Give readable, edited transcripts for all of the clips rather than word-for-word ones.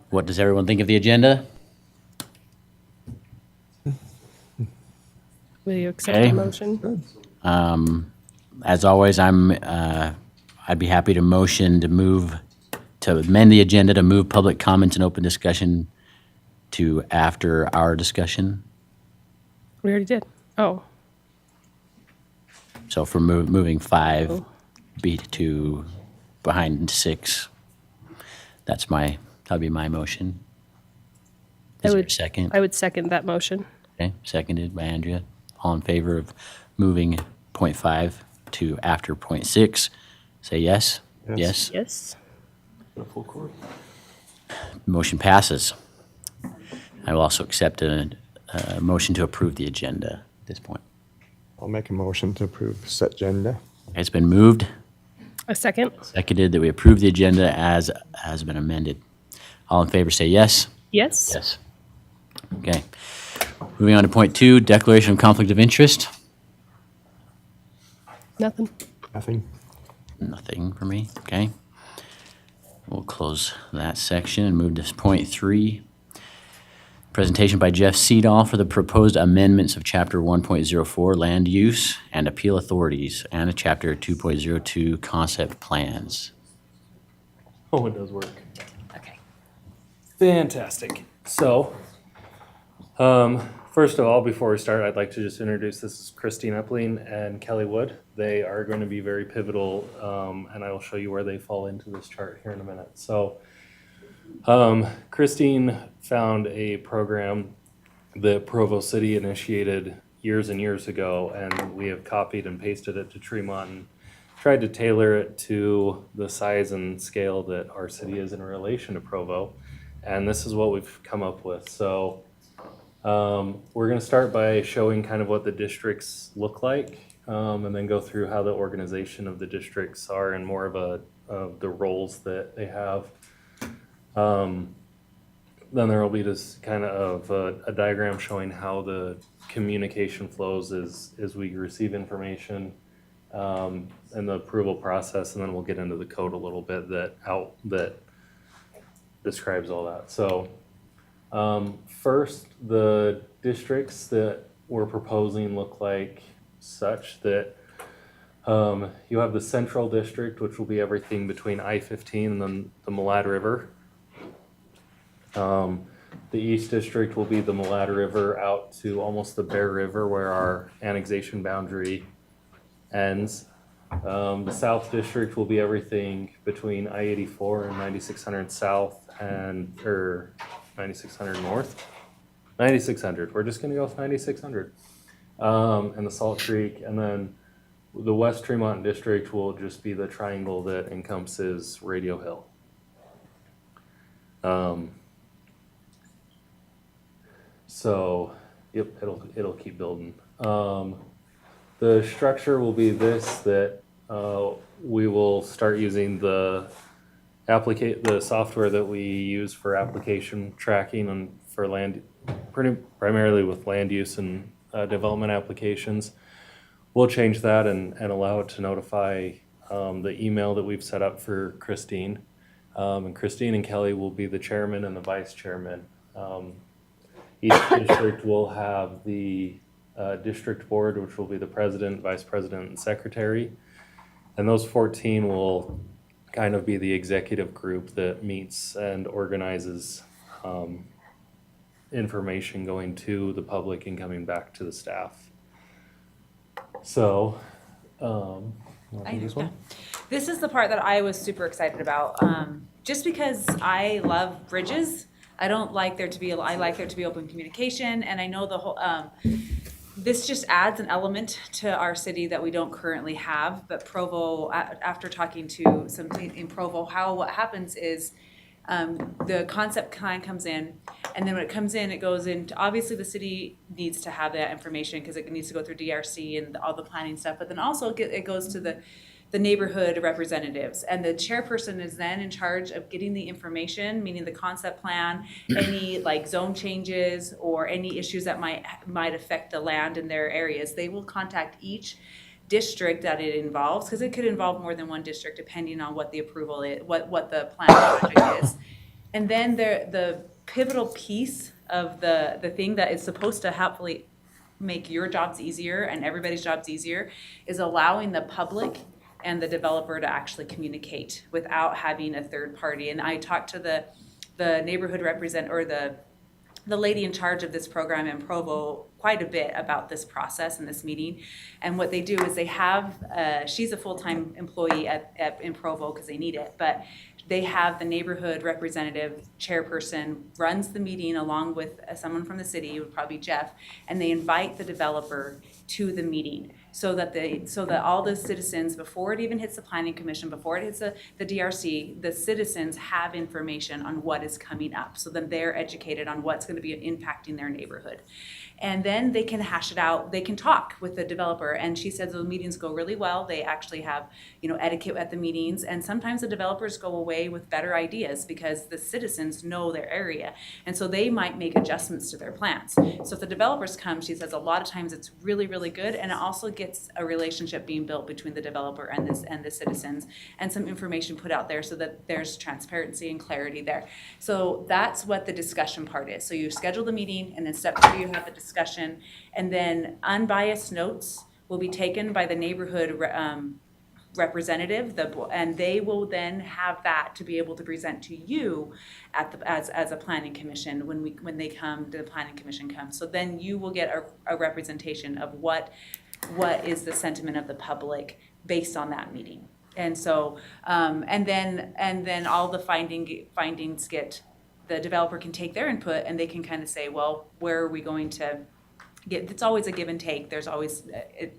What does everyone think of the agenda? Will you accept Okay. the motion? As always, I'd be happy to motion to amend the agenda to move public comments and open discussion to after our discussion. We already did. Oh, So for moving 5 to behind 6, that'd be my motion. Is there a second? I would second that motion. Okay, seconded by Andrea. All in favor of moving point 5 to after point 6, say yes. Yes. Yes. Full court. Motion passes. I will also accept a motion to approve the agenda at this point. I'll make a motion to approve set agenda. It's been moved, A second? seconded that we approve the agenda as has been amended. All in favor say yes. Yes. Yes. Okay. Moving on to point 2, declaration of conflict of interest. Nothing. Nothing. Nothing for me, okay. We'll close that section and move to point 3. Presentation by Jeff Sedahl for the proposed amendments of Chapter 1.04 Land Use and Appeal Authorities and a Chapter 2.02 Concept Plans. Oh, it does work. Okay. Fantastic. So, first of all, before we start, I'd like to just introduce this is Christine Epling and Kelly Wood. They are going to be very pivotal, and I will show you where they fall into this chart here in a minute. So, Christine found a program that Provo City initiated years and years ago, and we have copied and pasted it to Tremont and tried to tailor it to the size and scale that our city is in relation to Provo. And this is what we've come up with. So we're going to start by showing kind of what the districts look like, and then go through how the organization of the districts are and more of the roles that they have. Then there will be this kind of a diagram showing how the communication flows as we receive information, and the approval process, and then we'll get into the code a little bit that describes all that. So first, the districts that we're proposing look like such that you have the central district, which will be everything between I-15 and then the Malad River. The East District will be the Malad River out to almost the Bear River where our annexation boundary ends. The South District will be everything between I-84 and 9600 South or 9600 North. 9600, we're just gonna go with 9600. And the Salt Creek, and then the West Tremont District will just be the triangle that encompasses Radio Hill. So, yep, it'll keep building. The structure will be this, that we will start using the software that we use for application tracking and for primarily with land use and development applications. We'll change that and allow it to notify the email that we've set up for Christine. And Christine and Kelly will be the chairman and the vice chairman. Each district will have the district board, which will be the president, vice president, and secretary. And those 14 will kind of be the executive group that meets and organizes information going to the public and coming back to the staff. So, This is the part that I was super excited about. Just because I love bridges, I like there to be open communication, and I know the whole, this just adds an element to our city that we don't currently have. But Provo, after talking to something in Provo, what happens is the concept plan comes in, and then when it comes in, it goes into, obviously the city needs to have that information because it needs to go through DRC and all the planning stuff, but then also it goes to the neighborhood representatives, and the chairperson is then in charge of getting the information, meaning the concept plan, any like zone changes or any issues that might affect the land in their areas. They will contact each district that it involves, because it could involve more than one district depending on what the approval is, what the plan project is. And then the pivotal piece of the thing that is supposed to hopefully make your jobs easier and everybody's jobs easier is allowing the public and the developer to actually communicate without having a third party. And I talked to the neighborhood or the lady in charge of this program in Provo quite a bit about this process and this meeting. And what they do is they have, she's a full-time employee in Provo because they need it, but they have the neighborhood representative chairperson runs the meeting along with someone from the city, it would probably be Jeff, and they invite the developer to the meeting so that all the citizens, before it even hits the Planning Commission, before it hits the DRC, the citizens have information on what is coming up. So then they're educated on what's gonna be impacting their neighborhood. And then they can hash it out, they can talk with the developer. And she says those meetings go really well. They actually have, etiquette at the meetings. And sometimes the developers go away with better ideas because the citizens know their area. And so they might make adjustments to their plans. So if the developers come, she says a lot of times it's really, really good. And it also gets a relationship being built between the developer and the citizens and some information put out there so that there's transparency and clarity there. So that's what the discussion part is. So you schedule the meeting and then step 3, you have the discussion, and then unbiased notes will be taken by the neighborhood representative, and they will then have that to be able to present to you as a planning commission when they come, the planning commission comes. So then you will get a representation of what is the sentiment of the public based on that meeting. And so and then all the findings get, the developer can take their input and they can kind of say, well, where are we going to get, it's always a give and take. There's always,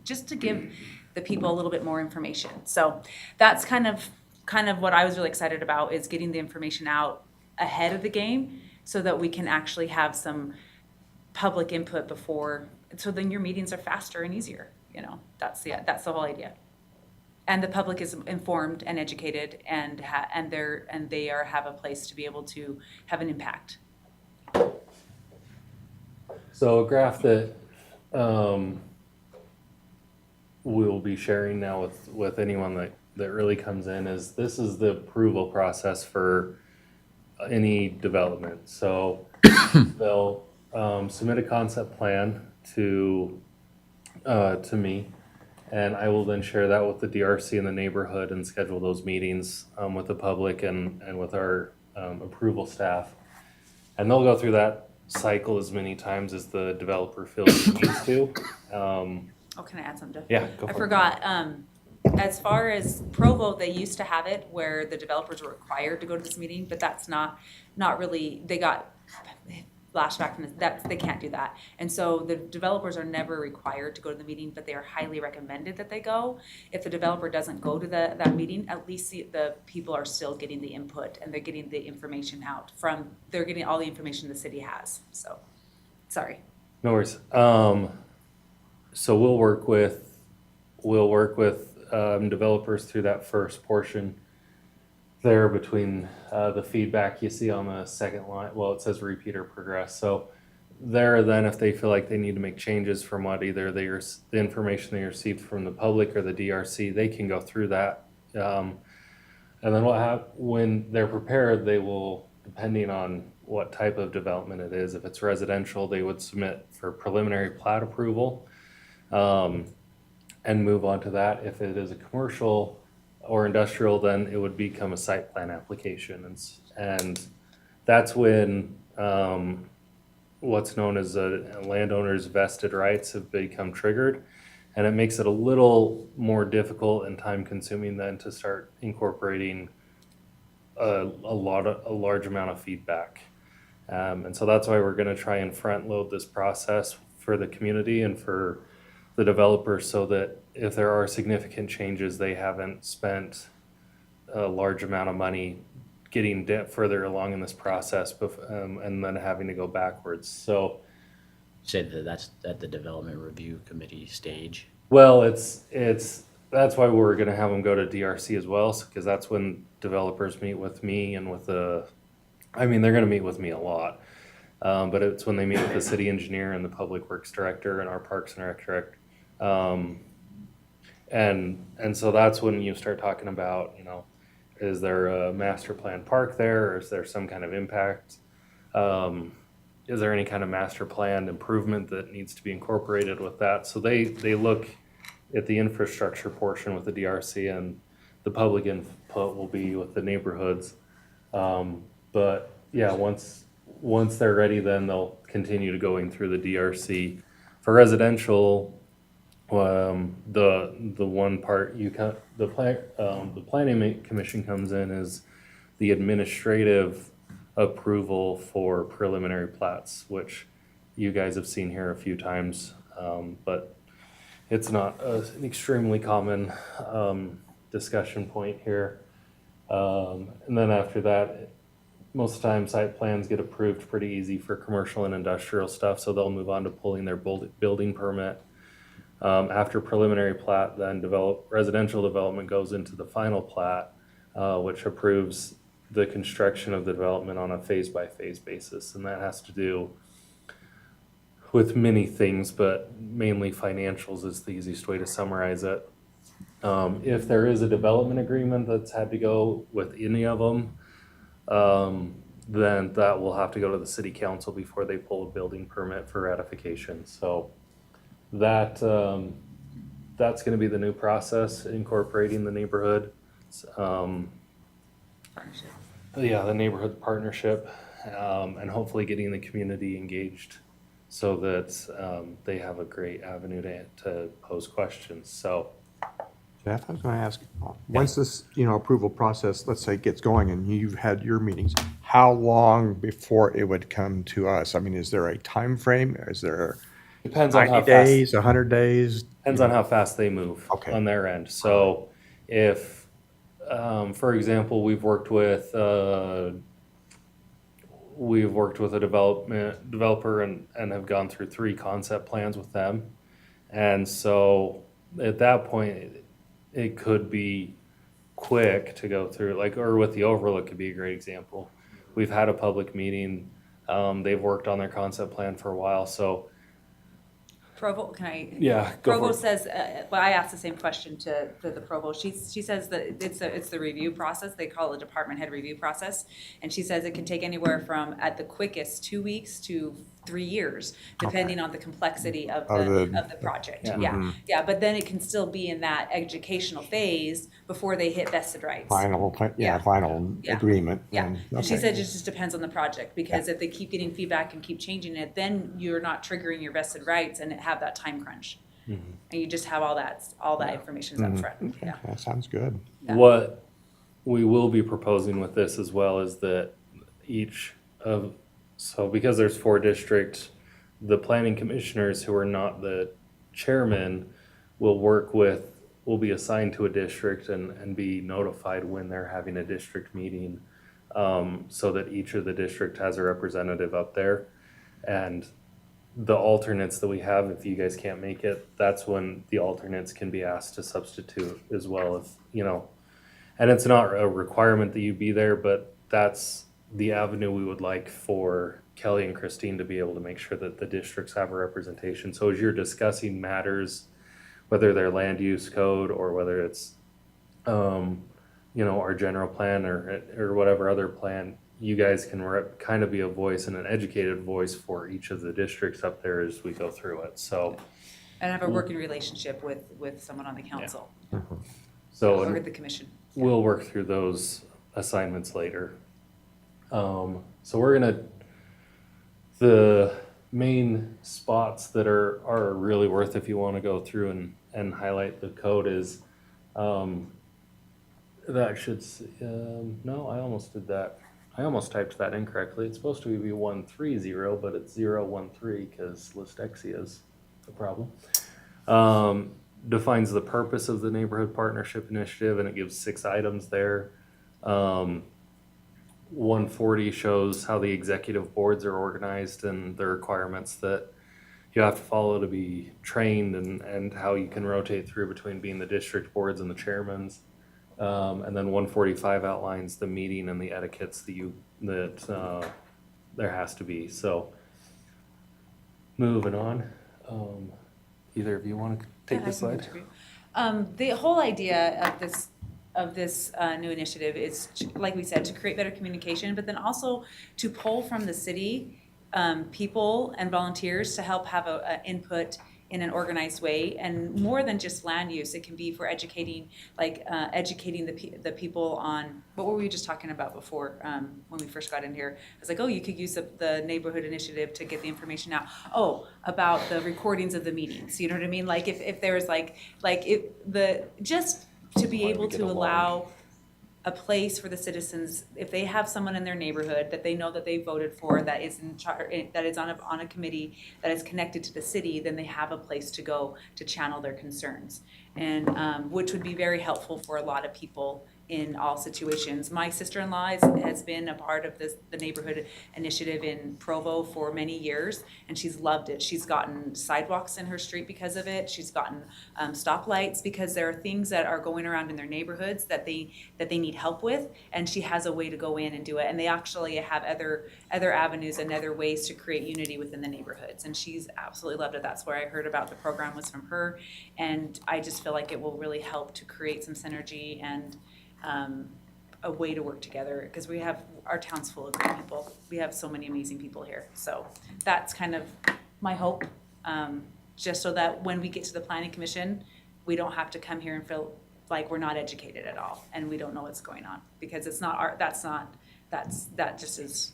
just to give the people a little bit more information. So that's kind of what I was really excited about, is getting the information out ahead of the game so that we can actually have some public input before, so then your meetings are faster and easier. That's the whole idea. And the public is informed and educated and they have a place to be able to have an impact. So a graph that we'll be sharing now with anyone that really comes in is, this is the approval process for any development. So they'll submit a concept plan to me, and I will then share that with the DRC and the neighborhood and schedule those meetings with the public and with our approval staff. And they'll go through that cycle as many times as the developer feels it needs to. Can I add something? Yeah, go for I it. forgot, as far as Provo, they used to have it where the developers were required to go to this meeting, but that's not really, they got flashback from this, they can't do that. And so the developers are never required to go to the meeting, but they are highly recommended that they go. If the developer doesn't go to that meeting, at least the people are still getting the input and they're getting the information out they're getting all the information the city has. So, sorry. No worries. So we'll work with developers through that first portion there between the feedback you see on the second line. Well, it says repeat or progress. So there, then if they feel like they need to make changes from what either the information they received from the public or the DRC, they can go through that. And then when they're prepared, they will, depending on what type of development it is, if it's residential, they would submit for preliminary plat approval and move on to that. If it is a commercial or industrial, then it would become a site plan application. And that's when what's known as a landowner's vested rights have become triggered. And it makes it a little more difficult and time consuming then to start incorporating a large amount of feedback. And so that's why we're gonna try and front load this process for the community and for the developers, so that if there are significant changes, they haven't spent a large amount of money getting further along in this process and then having to go backwards. So Said that that's at the development review committee stage. well, that's why we're gonna have them go to DRC as well, because that's when developers meet with me and they're gonna meet with me a lot. But it's when they meet with the city engineer and the public works director and our parks and rec director. And so that's when you start talking about, is there a master plan park there, or is there some kind of impact? Is there any kind of master planned improvement that needs to be incorporated with that? So they look at the infrastructure portion with the DRC, and the public input will be with the neighborhoods. But yeah, once they're ready, then they'll continue to going through the DRC. For residential, the one part the planning commission comes in is the administrative approval for preliminary plats, which you guys have seen here a few times, but it's not an extremely common discussion point here. And then after that, most of the time site plans get approved pretty easy for commercial and industrial stuff, so they'll move on to pulling their building permit. After preliminary plat, then residential development goes into the final plat, which approves the construction of the development on a phase-by-phase basis, and that has to do with many things, but mainly financials is the easiest way to summarize it. If there is a development agreement that's had to go with any of them, then that will have to go to the city council before they pull a building permit for ratification. So that's going to be the new process, incorporating the neighborhood. Partnership. Yeah, the neighborhood partnership, and hopefully getting the community engaged so that they have a great avenue to pose questions. So Jeff, I was gonna ask, once this, approval process, let's say, gets going and you've had your meetings, how long before it would come to us? I mean, is there a time frame? Is there depends on how 90 fast. days, 100 days? Depends on how fast they move Okay. on their end. So if, for example, we've worked with a developer and have gone through 3 concept plans with them. And so at that point, it could be quick to go through, or with the overlook could be a great example. We've had a public meeting. They've worked on their concept plan for a while. So Provo, can I? yeah, go for Provo it. says, well, I asked the same question to the Provo. She says that it's the review process. They call it a department head review process. And she says it can take anywhere from, at the quickest, 2 weeks to 3 years, depending on the complexity of the project. Yeah. Yeah, but then it can still be in that educational phase before they hit vested rights. Final Yeah. agreement. Yeah, and- and she okay. said it just depends on the project, because if they keep getting feedback and keep changing it, then you're not triggering your vested rights and have that time crunch. And you just have all that information up front, yeah. That sounds good. Yeah. What we will be proposing with this as well is that because there's 4 districts, the planning commissioners who are not the chairman will be assigned to a district and be notified when they're having a district meeting, so that each of the district has a representative up there. And the alternates that we have, if you guys can't make it, that's when the alternates can be asked to substitute as well, and it's not a requirement that you be there, but that's the avenue we would like for Kelly and Christine to be able to make sure that the districts have a representation. So as you're discussing matters, whether they're land use code or whether it's, our general plan or whatever other plan, you guys can kind of be a voice and an educated voice for each of the districts up there as we go through it. So, And have a working relationship with someone on the council so or the commission. we'll work through those assignments later. So the main spots that are really worth, if you want to go through and highlight the code, is, no, I almost did that. I almost typed that incorrectly. It's supposed to be 130, but it's 013 because Listexia is the problem. Defines the purpose of the neighborhood partnership initiative, and it gives 6 items there. 140 shows how the executive boards are organized and the requirements that you have to follow to be trained, and how you can rotate through between being the district boards and the chairmans. And then 145 outlines the meeting and the etiquettes that there has to be. So moving on, either of you want to take this slide? The whole idea of this new initiative is, like we said, to create better communication, but then also to pull from the city people and volunteers to help have a input in an organized way, and more than just land use, it can be for educating, like educating the people on, what were we just talking about before when we first got in here? I was like, oh, you could use the neighborhood initiative to get the information out. Oh, about the recordings of the meetings, you know what I mean? Like if there was just to be able to allow a place for the citizens, if they have someone in their neighborhood that they know that they voted for, that is in charge, that is on a committee, that is connected to the city, then they have a place to go to channel their concerns. And which would be very helpful for a lot of people in all situations. My sister-in-law has been a part of the neighborhood initiative in Provo for many years, and she's loved it. She's gotten sidewalks in her street because of it. She's gotten stoplights, because there are things that are going around in their neighborhoods that they need help with, and she has a way to go in and do it. And they actually have other avenues and other ways to create unity within the neighborhoods, and she's absolutely loved it. That's where I heard about the program, was from her, and I just feel like it will really help to create some synergy and a way to work together, because our town's full of great people. We have so many amazing people here. So that's kind of my hope, just so that when we get to the Planning Commission, we don't have to come here and feel like we're not educated at all and we don't know what's going on, because it's not that just is,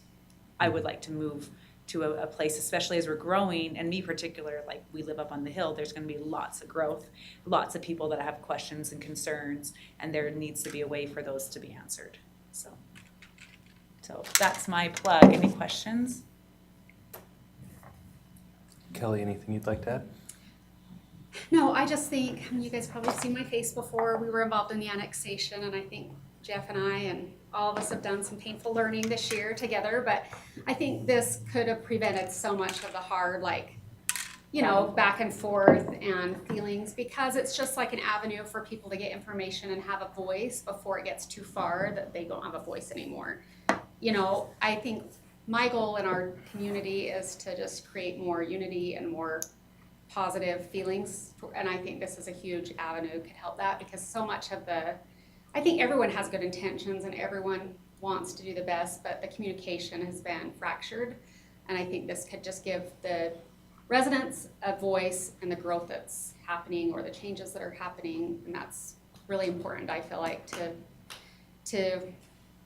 I would like to move to a place, especially as we're growing, and me particular, like we live up on the hill, there's gonna be lots of growth, lots of people that have questions and concerns, and there needs to be a way for those to be answered. So that's my plug. Any questions? Kelly, anything you'd like to add? No, I just think, you guys probably have seen my face before, we were involved in the annexation, and I think Jeff and I and all of us have done some painful learning this year together, but I think this could have prevented so much of the hard, back and forth and feelings, because it's just like an avenue for people to get information and have a voice before it gets too far that they don't have a voice anymore. I think my goal in our community is to just create more unity and more positive feelings, and I think this is a huge avenue, could help that, because so much of I think everyone has good intentions and everyone wants to do the best, but the communication has been fractured. And I think this could just give the residents a voice in the growth that's happening or the changes that are happening. And that's really important, I feel like, to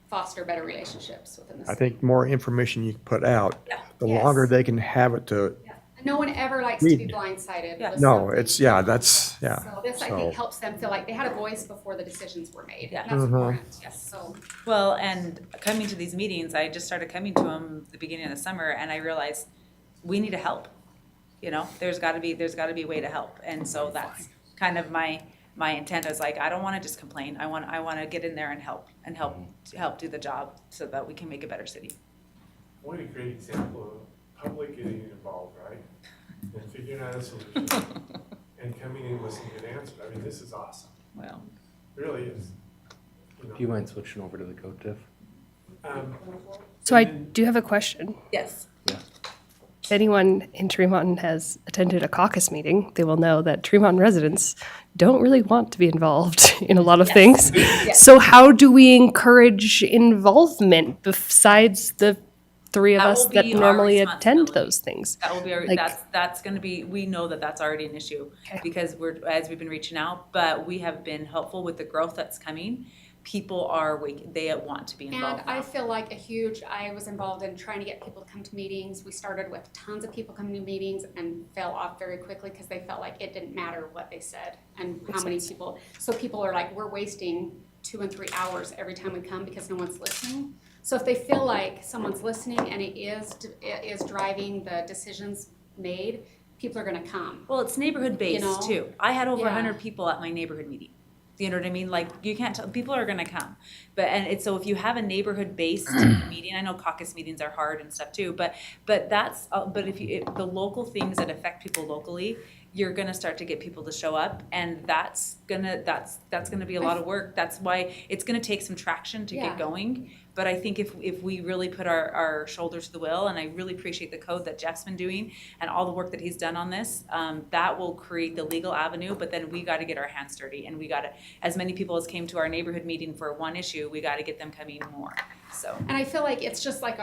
foster better relationships within the city. I think more information you put out, Yeah. the Yes. longer they can have it to, Yeah. No one ever likes to be Read. blindsided. Yeah. with no, something. it's, that's. So this, I think, helps them feel like they had a voice before the decisions were made. Yeah. And that's important, yes, so. Well, and coming to these meetings, I just started coming to them the beginning of the summer, and I realized we need to help. There's gotta be a way to help, and so that's kind of my intent. I was like, I don't wanna just complain, I wanna get in there and help do the job so that we can make a better city. What a great example of public getting involved, right? And figuring out a solution and coming in with some good answers. I mean, this is awesome. Well, It really is. Do you mind switching over to the code, Tiff? So I do have a question. yes. If anyone in Tremont has attended a caucus meeting, they will know that Tremont residents don't really want to be involved in a lot of things. Yes. So how do we encourage involvement besides the three of That us will that be our normally attend responsibility. those things? That will be Like- that's gonna be, we know that that's already an issue, Okay. because as we've been reaching out, but we have been helpful with the growth that's coming. People they want to be involved And I now. feel like I was involved in trying to get people to come to meetings. We started with tons of people coming to meetings and fell off very quickly because they felt like it didn't matter what they said and how many people. So people are like, we're wasting 2 and 3 hours every time we come because no one's listening. So if they feel like someone's listening and it is driving the decisions made, people are gonna come. Well, it's neighborhood based know? too. I had over Yeah. 100 people at my neighborhood meeting. You know what I mean? Like, you can't tell, people are gonna come. So if you have a neighborhood based meeting, I know caucus meetings are hard and stuff too, but if the local things that affect people locally, you're gonna start to get people to show up, and that's gonna be a lot of work. That's why it's gonna take some traction to Yeah. get going. But I think if we really put our shoulders to the wheel, and I really appreciate the code that Jeff's been doing and all the work that he's done on this, that will create the legal avenue, but then we gotta get our hands dirty, and we gotta, as many people as came to our neighborhood meeting for one issue, we gotta get them coming more, so. And I feel like it's just like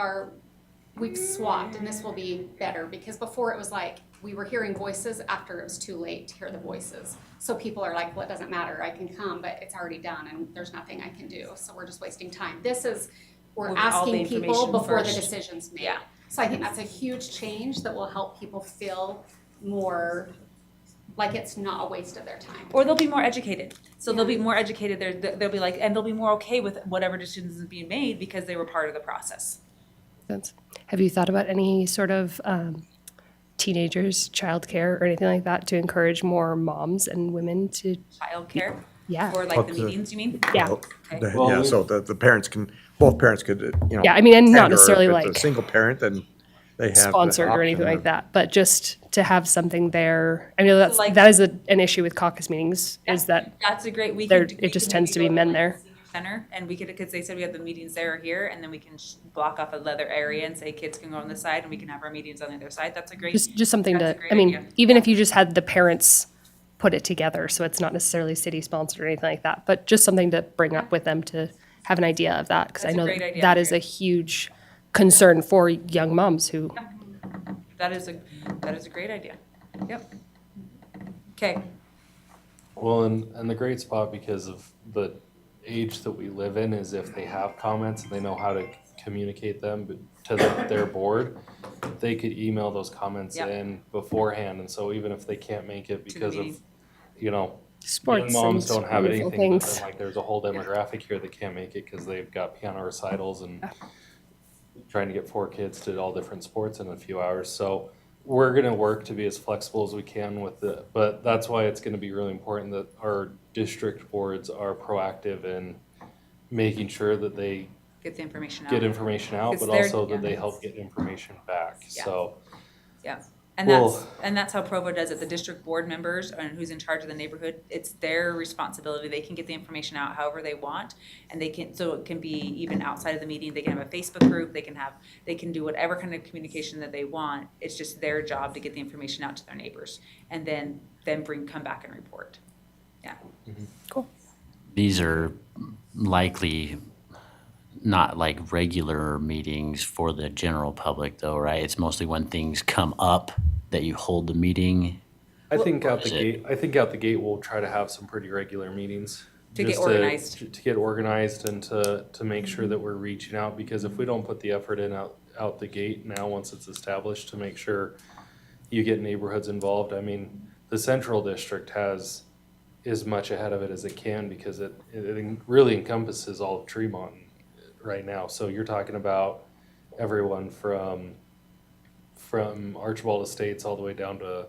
we've swapped, and this will be better, because before it was like, we were hearing voices after it was too late to hear the voices. So people are like, well, it doesn't matter, I can come, but it's already done, and there's nothing I can do, so we're just wasting time. This is, we're We'll get all the asking people information before the first. decision's made. Yeah. So I think that's a huge change that will help people feel more like it's not a waste of their time. Or they'll be more educated. So they'll be Yeah. more educated, they'll be like, and they'll be more okay with whatever decisions is being made because they were part of the process. Have you thought about any sort of teenagers, childcare, or anything like that to encourage more moms and women to, Childcare, yeah, or like the Okay. meetings, you mean? yeah. Okay. Well, Yeah, we- so the parents can, both parents could, you know. Yeah, I mean, and not attend, or necessarily if like it's a single parent, then they have. the sponsored or anything option like of- that, but just to have something there. I know like- that is an issue with caucus meetings, is that That's a great, we There- could. it just tends to be men there. Center, and we could, because they said we have the meetings there or here, and then we can block off a leather area and say kids can go on this side, and we can have our meetings on the other side. That's a great. just something That's to, a great I mean, idea. even if you just had the parents put it together, so it's not necessarily city sponsored or anything like that, but just something to bring up with them to have an idea of that, because I That's a know great idea, that is a Andrea. huge concern for young moms who, That is a great idea. Yep. Okay. Well, and the great spot because of the age that we live in is if they have comments and they know how to communicate them to their board, they could email those comments Yep. in beforehand. And so even if they can't make it the because of, meeting. you know, sports young moms and don't have wonderful anything, but things. then like there's a whole demographic here that can't make it because they've got piano recitals and trying to get 4 kids to all different sports in a few hours. So we're gonna work to be as flexible as we can with it, but that's why it's gonna be really important that our district boards are proactive in making sure that they Get the information out. get information out, It's but their- also that yeah. they help get information back, Yeah. so. Yeah, and Well- that's how Provo does it, the district board members and who's in charge of the neighborhood, it's their responsibility, they can get the information out however they want, and they can, so it can be even outside of the meeting, they can have a Facebook group, they can do whatever kind of communication that they want, it's just their job to get the information out to their neighbors, and then come back and report, yeah. These are likely not like regular meetings for the general public though, right? It's mostly when things come up that you hold the meeting. I think out the Is it- gate, we'll try to have some pretty regular meetings. To get just organized. To get organized and to make sure that we're reaching out, because if we don't put the effort in out the gate now, once it's established, to make sure you get neighborhoods involved, I mean, the central district has as much ahead of it as it can because it really encompasses all of Tremont right now. So you're talking about everyone from Archibald Estates all the way down to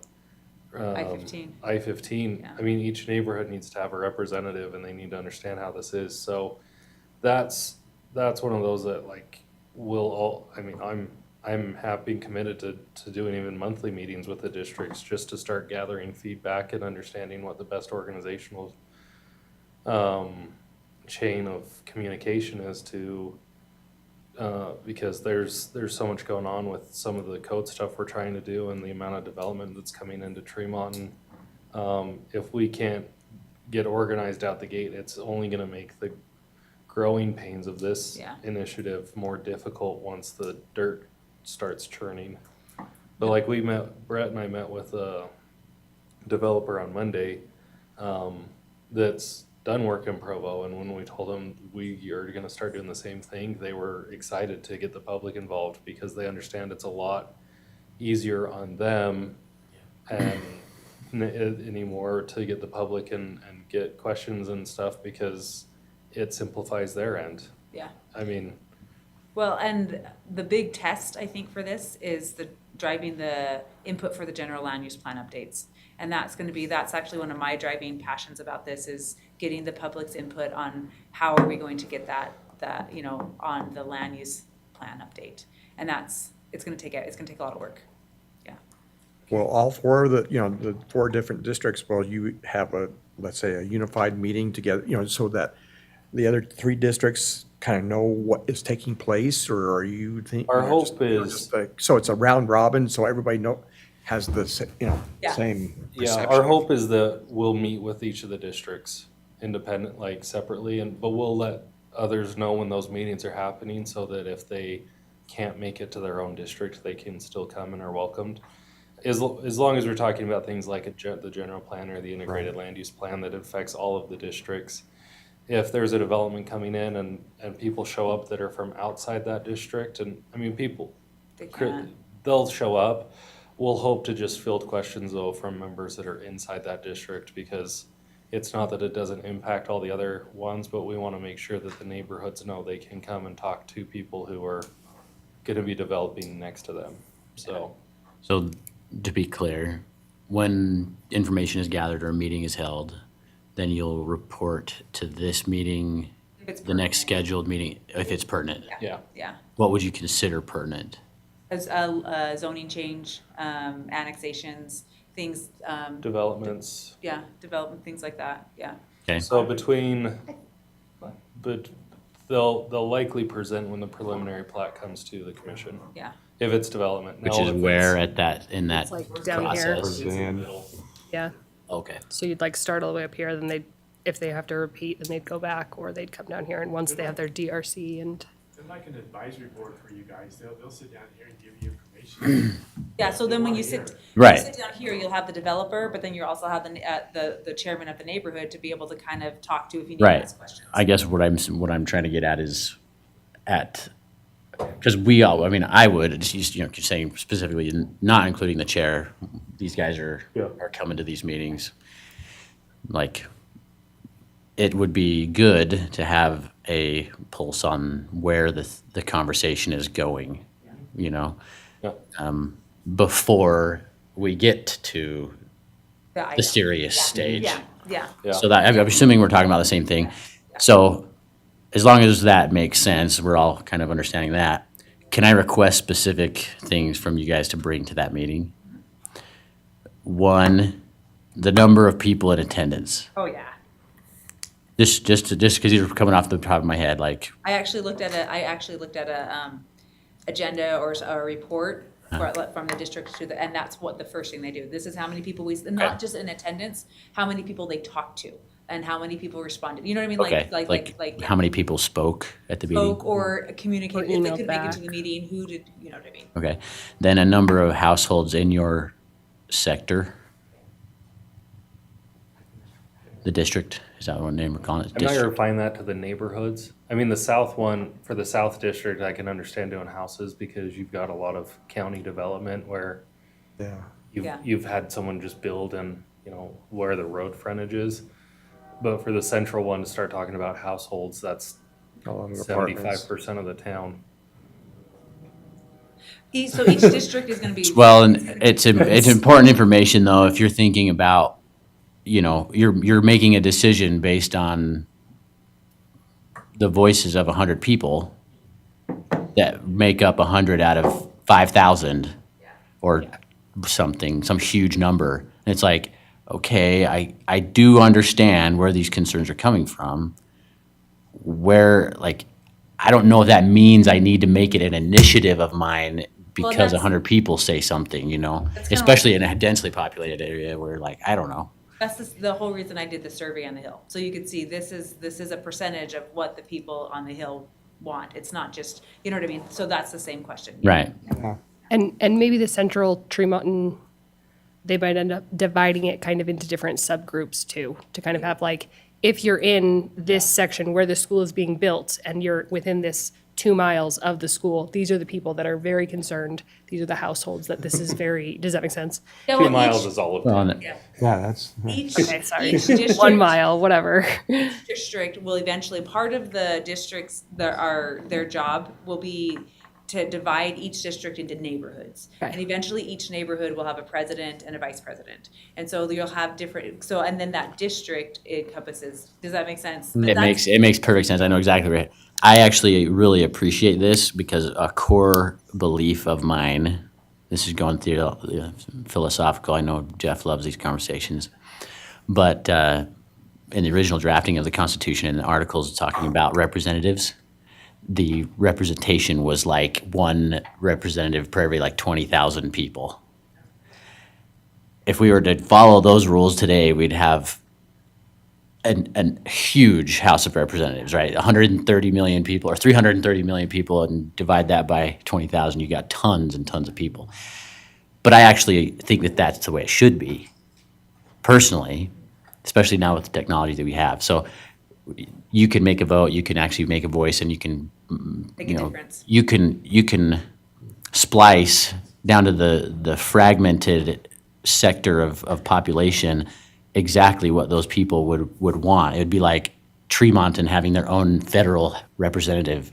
I-15. I-15. Yeah. I mean, each neighborhood needs to have a representative and they need to understand how this is. So that's one of those that like will all, I mean, I'm happy and committed to doing even monthly meetings with the districts just to start gathering feedback and understanding what the best organizational chain of communication is to because there's so much going on with some of the code stuff we're trying to do and the amount of development that's coming into Tremont. And if we can't get organized out the gate, it's only gonna make the growing pains of this Yeah. initiative more difficult once the dirt starts churning. But like Brett and I met with a developer on Monday that's done work in Provo, and when we told them we are gonna start doing the same thing, they were excited to get the public involved because they understand it's a lot easier on them and anymore to get the public and get questions and stuff because it simplifies their end. Yeah. I mean, Well, and the big test, I think, for this is driving the input for the general land use plan updates. And that's actually one of my driving passions about this is getting the public's input on how are we going to get that, on the land use plan update. And it's gonna take a lot of work. Yeah. Well, all 4 of the 4 different districts, well, you have let's say a unified meeting together, so that the other three districts kind of know what is taking place, or are you think? Our you know, hope just- you know, is- just like- So it's a round robin, so everybody has the, Yeah. same Yeah, our perception. hope is that we'll meet with each of the districts independent, like separately, but we'll let others know when those meetings are happening so that if they can't make it to their own district, they can still come and are welcomed. As long as we're talking about things like the general plan or the integrated land use plan that affects all of the districts. If there's a development coming in and people show up that are from outside that district, and I mean, they'll show up. We'll hope to just field questions though from members that are inside that district, because it's not that it doesn't impact all the other ones, but we want to make sure that the neighborhoods know they can come and talk to people who are going to be developing next to them. So So to be clear, when information is gathered or a meeting is held, then you'll report to this meeting, If it's the next pertinent. scheduled meeting, if it's pertinent. yeah, Yeah, What would you consider pertinent? as a zoning change, annexations, things, developments. yeah, development, things like that, yeah. Okay, So but they'll likely present when the preliminary plat comes to the commission, Yeah, if it's development. which Now, is if where it's- in that It's like down here. process? it's in the Then- middle. Yeah. Okay, So you'd like start all the way up here, then if they have to repeat, then they'd go back, or they'd come down here, and once they have their DRC and, They're like an advisory board for you guys. They'll sit down here and give you information. yeah, so then when you sit, Right. down here, you'll have the developer, but then you also have the chairman of the neighborhood to be able to kind of talk to if you need to Right. ask questions. I guess what I'm trying to get at is because I would, just, you're saying specifically, not including the chair, these guys are coming to these meetings. Like, it would be good to have a pulse on where the conversation is going, Yeah. before we get to The the item. serious stage. Yeah, yeah. Yeah. So that, I'm assuming we're talking about the same thing. So as long as that makes sense, we're all kind of understanding that. Can I request specific things from you guys to bring to that meeting? One, the number of people in attendance. Oh, yeah. Just because these are coming off the top of my head, like, I actually looked at a agenda or a report from the district and that's what the first thing they do. This is how many people and not just in attendance, how many people they talked to and how many people responded. You know what I mean? okay, like how many people spoke at the meeting? spoke or communicated, Or if they emailed couldn't make it to back. the meeting, who did, you know what I mean? Okay, then a number of households in your sector. The district, is that what name we're calling it? I'm not gonna District. refine that to the neighborhoods. I mean, the south one, for the south district, I can understand doing houses because you've got a lot of county development where Yeah. Yeah. you've had someone just build and, where the road frontage is. But for the central one, to start talking about households, that's All of the 75% of the town. So each district is gonna be. Well, and it's important information though, if you're thinking about, you're making a decision based on the voices of 100 people that make up 100 out of 5,000 or something, some huge number. And it's like, okay, I do understand where these concerns are coming from. I don't know if that means I need to make it an initiative of mine because that's- 100 people say something, kinda especially in a densely populated area where I don't know. That's the whole reason I did the survey on the Hill. So you could see this is a percentage of what the people on the Hill want. It's not just, you know what I mean? So that's the same question. Right. and maybe the central Tree Mountain, they might end up dividing it kind of into different subgroups too, to kind of have if you're in this section where the school is being built and you're within this 2 miles of the school, these are the people that are very concerned. These are the households that this is very, does that make sense? Yeah, 2 well, miles each- is all of Well, town. and Yeah. Yeah, that's, Each, Okay, sorry. each district. 1 mile, whatever. District will eventually, part of the districts, their job will be to divide each district into neighborhoods. Okay. And eventually each neighborhood will have a president and a vice president. And so you'll have different, and then that district encompasses, does that make sense? But that's- it makes perfect sense. I know exactly right. I actually really appreciate this because a core belief of mine, this is going through philosophical. I know Jeff loves these conversations, but in the original drafting of the Constitution, in the articles talking about representatives, the representation was like one representative per every like 20,000 people. If we were to follow those rules today, we'd have a huge House of Representatives, right? 130 million people or 330 million people, and divide that by 20,000, you got tons and tons of people. But I actually think that that's the way it should be, personally, especially now with the technology that we have. So you can make a vote, you can actually make a voice, and you can, Make a you know, difference. you can splice down to the fragmented sector of population exactly what those people would want. It would be like Tremonton having their own federal representative.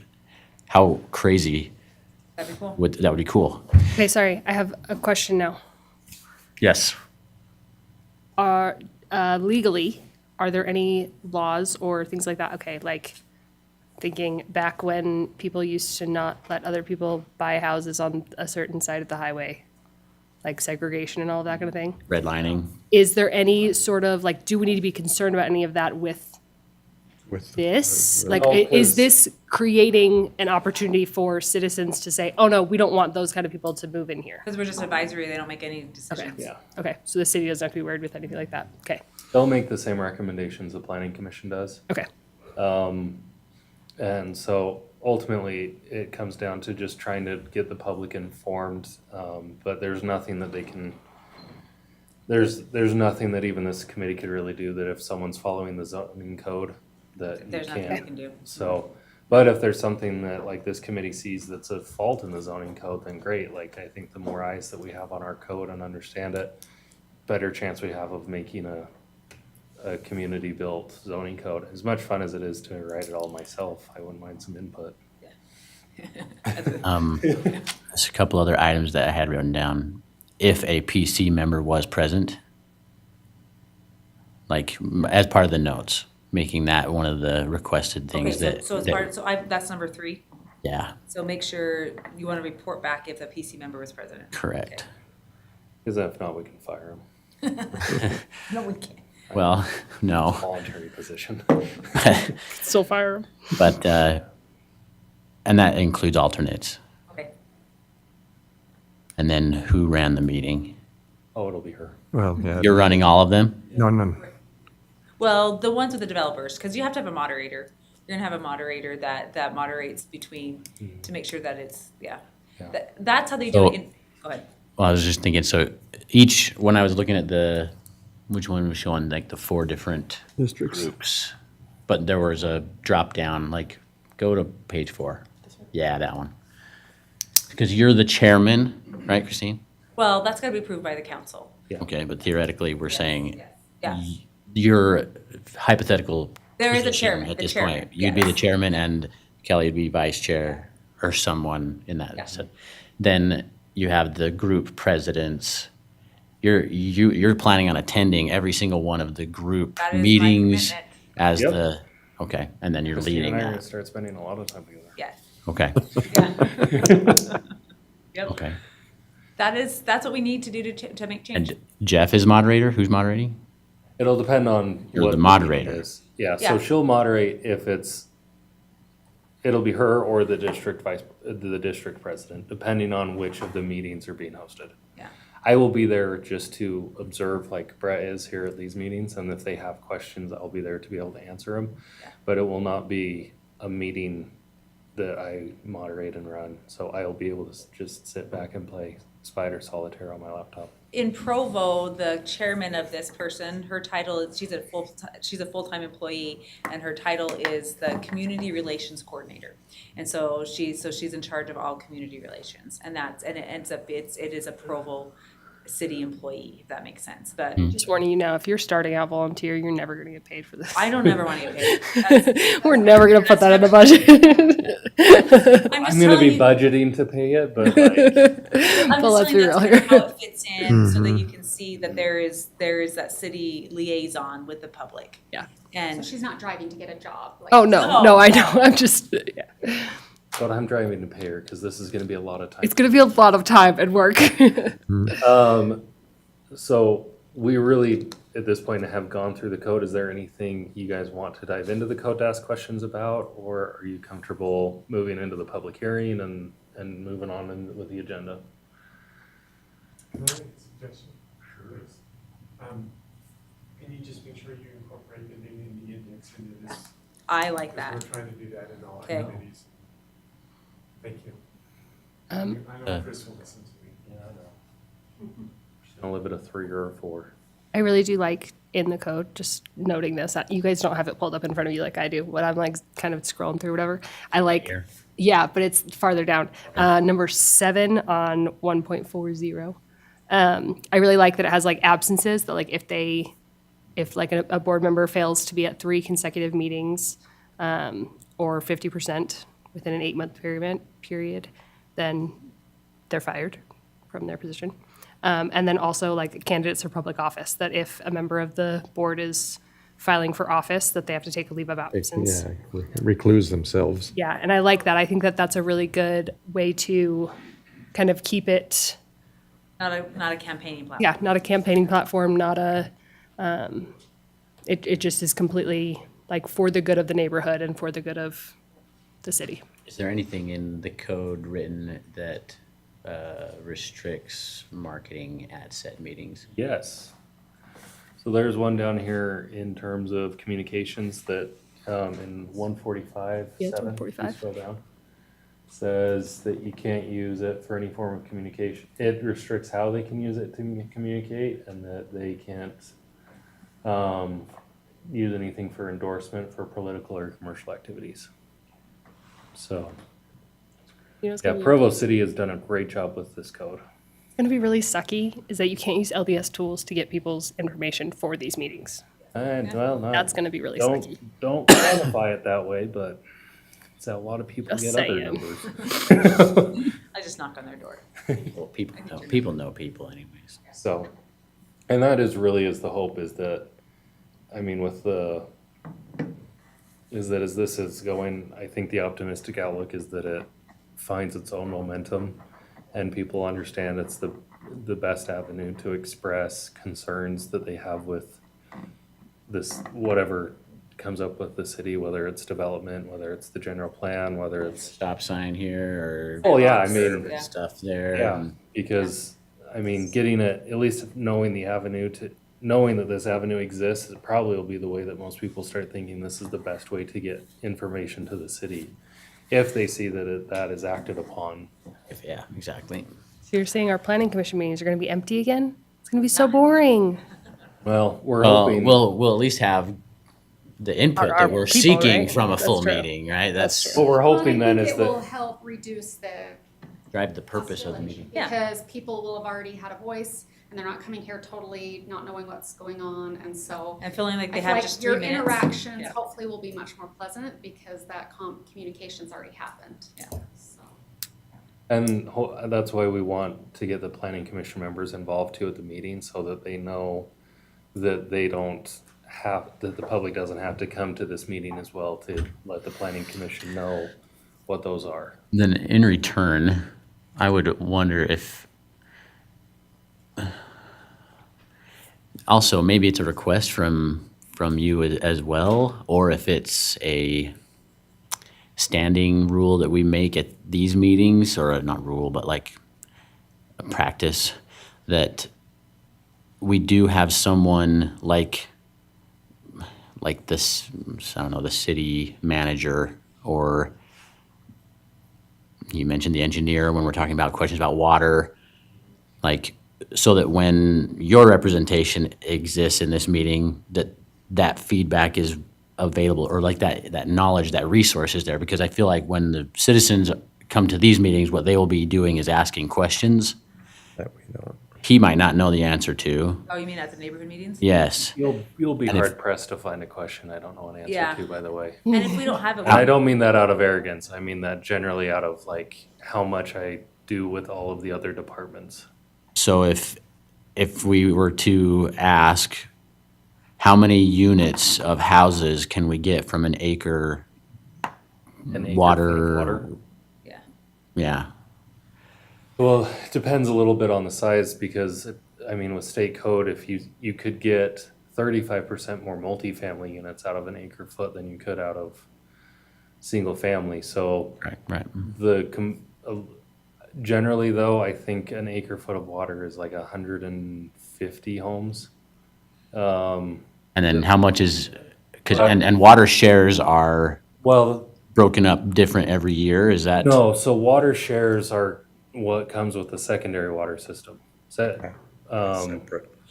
How crazy That'd be cool. that would be cool. Okay, sorry, I have a question now. Yes. Legally, are there any laws or things like that? Okay, like thinking back when people used to not let other people buy houses on a certain side of the highway, like segregation and all that kind of thing. Redlining. Is there any sort of, like, do we need to be concerned about any of that with With this? Like, Oh, is 'cause- this creating an opportunity for citizens to say, oh, no, we don't want those kind of people to move in here? Because we're just advisory, they don't make any decisions. Yeah. Okay, so the city doesn't have to be worried with anything like that. Okay, They'll make the same recommendations the Planning Commission does. okay. And so ultimately, it comes down to just trying to get the public informed, but there's nothing that they can, there's nothing that even this committee could really do that if someone's following the zoning code, that you There's nothing we can't. can do. So, but if there's something that like this committee sees that's a fault in the zoning code, then great. Like, I think the more eyes that we have on our code and understand it, better chance we have of making a community-built zoning code. As much fun as it is to write it all myself, I wouldn't mind some input. There's a couple other items that I had written down. If a PC member was present, like as part of the notes, making that one of the requested Okay, things that. so as that- part, that's number 3. Yeah, So make sure you want to report back if the PC member was president. correct. Because if not, we can fire them. No, we can't. Well, no, Voluntary position. Still fire 'em. but, and that includes alternates. Okay. And then who ran the meeting? Oh, it'll be her. Well, yeah. You're running all of them? No. Well, the ones with the developers, because you have to have a moderator. You're gonna have a moderator that moderates between, to make sure that it's, yeah. Yeah. That's how they do So- it in, go ahead. Well, I was just thinking, so when I was looking at which one was showing like the 4 different Districts. groups, but there was a drop down, like, go to page 4. Yeah, that one. Because you're the chairman, right, Christine? Well, that's gotta be approved by the council. Okay, but theoretically, we're saying Yeah. your hypothetical There is a position chairman, at the this chairman, point. You'd be the yes. chairman and Kelly would be vice chair or someone in that. Yeah. So then you have the group presidents. You're planning on attending every single one of the group That is my meetings commitment. as Yep. okay, and then you're Christine leading and I are gonna that. start spending a lot of time together. Yes. Okay, Yeah. Yep. okay. That's what we need to do to make change. And Jeff is moderator? Who's moderating? It'll depend on You're what the meeting moderator. it is. Yeah, Yeah. so she'll moderate if it'll be her or the district president, depending on which of the meetings are being hosted. Yeah. I will be there just to observe, like Brett is here at these meetings, and if they have questions, I'll be there to be able to answer them. Yeah. But it will not be a meeting that I moderate and run, so I'll be able to just sit back and play Spider Solitaire on my laptop. In Provo, the chairman of this person, her title is, she's a full-time employee, and her title is the Community Relations Coordinator. And so she's in charge of all community relations, and it ends up, it is a Provo city employee, if that makes sense, but Just warning you now, if you're starting out volunteer, you're never gonna get paid for this. I don't ever want to get paid. We're never gonna put that in the budget. I'm I'm gonna be budgeting to pay it, but like, I'm But let's just be telling real you that's here. how it fits in, so that you can see that there is that city liaison with the public. Yeah. So And she's not driving to get a job. like- Oh, no, no, I know, I'm just, yeah. but I'm driving to pay her, cause this is gonna be a lot of time. It's gonna be a lot of time and work. So we really, at this point have gone through the code, is there anything you guys want to dive into the code to ask questions about? Or are you comfortable moving into the public hearing and moving on with the agenda? Can I make a suggestion? Sure. Can you just make sure you incorporate the data in the index into this? I like Because that. we're trying to do that in all our Okay. committees. Thank you. I know Chris will listen to me. Yeah, I know. Gonna live at a 3 or a 4. I really do like in the code, just noting this, you guys don't have it pulled up in front of you like I do, when I'm like kind of scrolling through whatever. I like, Here. yeah, but it's farther down. Number 7 on 1.40. I really like that it has like absences, that like if like a board member fails to be at 3 consecutive meetings, or 50% within an 8-month period, then they're fired from their position. And then also like candidates for public office, that if a member of the board is filing for office, that they have to take a leave of absence. Yeah, recluse themselves. Yeah, and I like that. I think that that's a really good way to kind of keep it, Not a campaigning platform. yeah, not a campaigning platform, not a, it just is completely like for the good of the neighborhood and for the good of the city. Is there anything in the code written that restricts marketing at said meetings? Yes. So there's one down here in terms of communications that in 145. Yeah, it's 145. Scroll down. Says that you can't use it for any form of communication. It restricts how they can use it to communicate, and that they can't use anything for endorsement for political or commercial activities. So, You know, it's yeah, gonna be- Provo City has done a great job with this code. It's gonna be really sucky is that you can't use LDS tools to get people's information for these meetings. And well, That's gonna be really don't sucky. don't qualify it that way, but it's how a lot of people Just get other saying. numbers. I just knock on their door. Well, people know people anyways. So, and that is really is the hope is that, I mean, with the, is that as this is going, I think the optimistic outlook is that it finds its own momentum and people understand it's the best avenue to express concerns that they have with this, whatever comes up with the city, whether it's development, whether it's the general plan, whether it's, Stop sign here or oh yeah, I mean, Yeah. stuff there. yeah, and- because, I mean, getting it, at least knowing the avenue to, knowing that this avenue exists, it probably will be the way that most people start thinking this is the best way to get information to the city. If they see that that is acted upon. Yeah, exactly. So you're saying our planning commission meetings are gonna be empty again? It's gonna be so boring. Well, we're hoping. We'll at least have the input Our that we're people, seeking right? from a That's full true. meeting, right? That's That's true. What we're Well, hoping I then think is it will that, help reduce the drive the purpose of the hostility, meeting. Yeah. because people will have already had a voice and they're not coming here totally not knowing what's going on, and so And feeling like I they feel have like just your 3 minutes. interactions Yeah. hopefully will be much more pleasant because that communication's already happened. Yeah. So, and that's why we want to get the planning commission members involved too at the meeting so that they know that they don't have, that the public doesn't have to come to this meeting as well to let the planning commission know what those are. Then in return, I would wonder if also maybe it's a request from you as well, or if it's a standing rule that we make at these meetings, or not rule, but like a practice, that we do have someone like this, I don't know, the city manager, or you mentioned the engineer when we're talking about questions about water, like, so that when your representation exists in this meeting, that feedback is available, or like that knowledge, that resource is there. Because I feel like when the citizens come to these meetings, what they will be doing is asking questions That we don't. he might not know the answer to. Oh, you mean at the neighborhood meetings? Yes. You'll be And if- hard pressed to find a question I don't know an Yeah. answer to, by the way. And if we don't have it, And I don't mean that out of arrogance. I mean that generally out of like how much I do with all of the other departments. So if we were to ask, how many units of houses can we get from an acre? An acre Water- full of yeah. Yeah. Well, it depends a little bit on the size because, I mean, with state code, if you could get 35% more multifamily units out of an acre foot than you could out of single family. So Right. generally though, I think an acre foot of water is like 150 homes. And then how much is, and water shares are Well, broken up different every year, is that? no, so water shares are what comes with the secondary water system. Is that,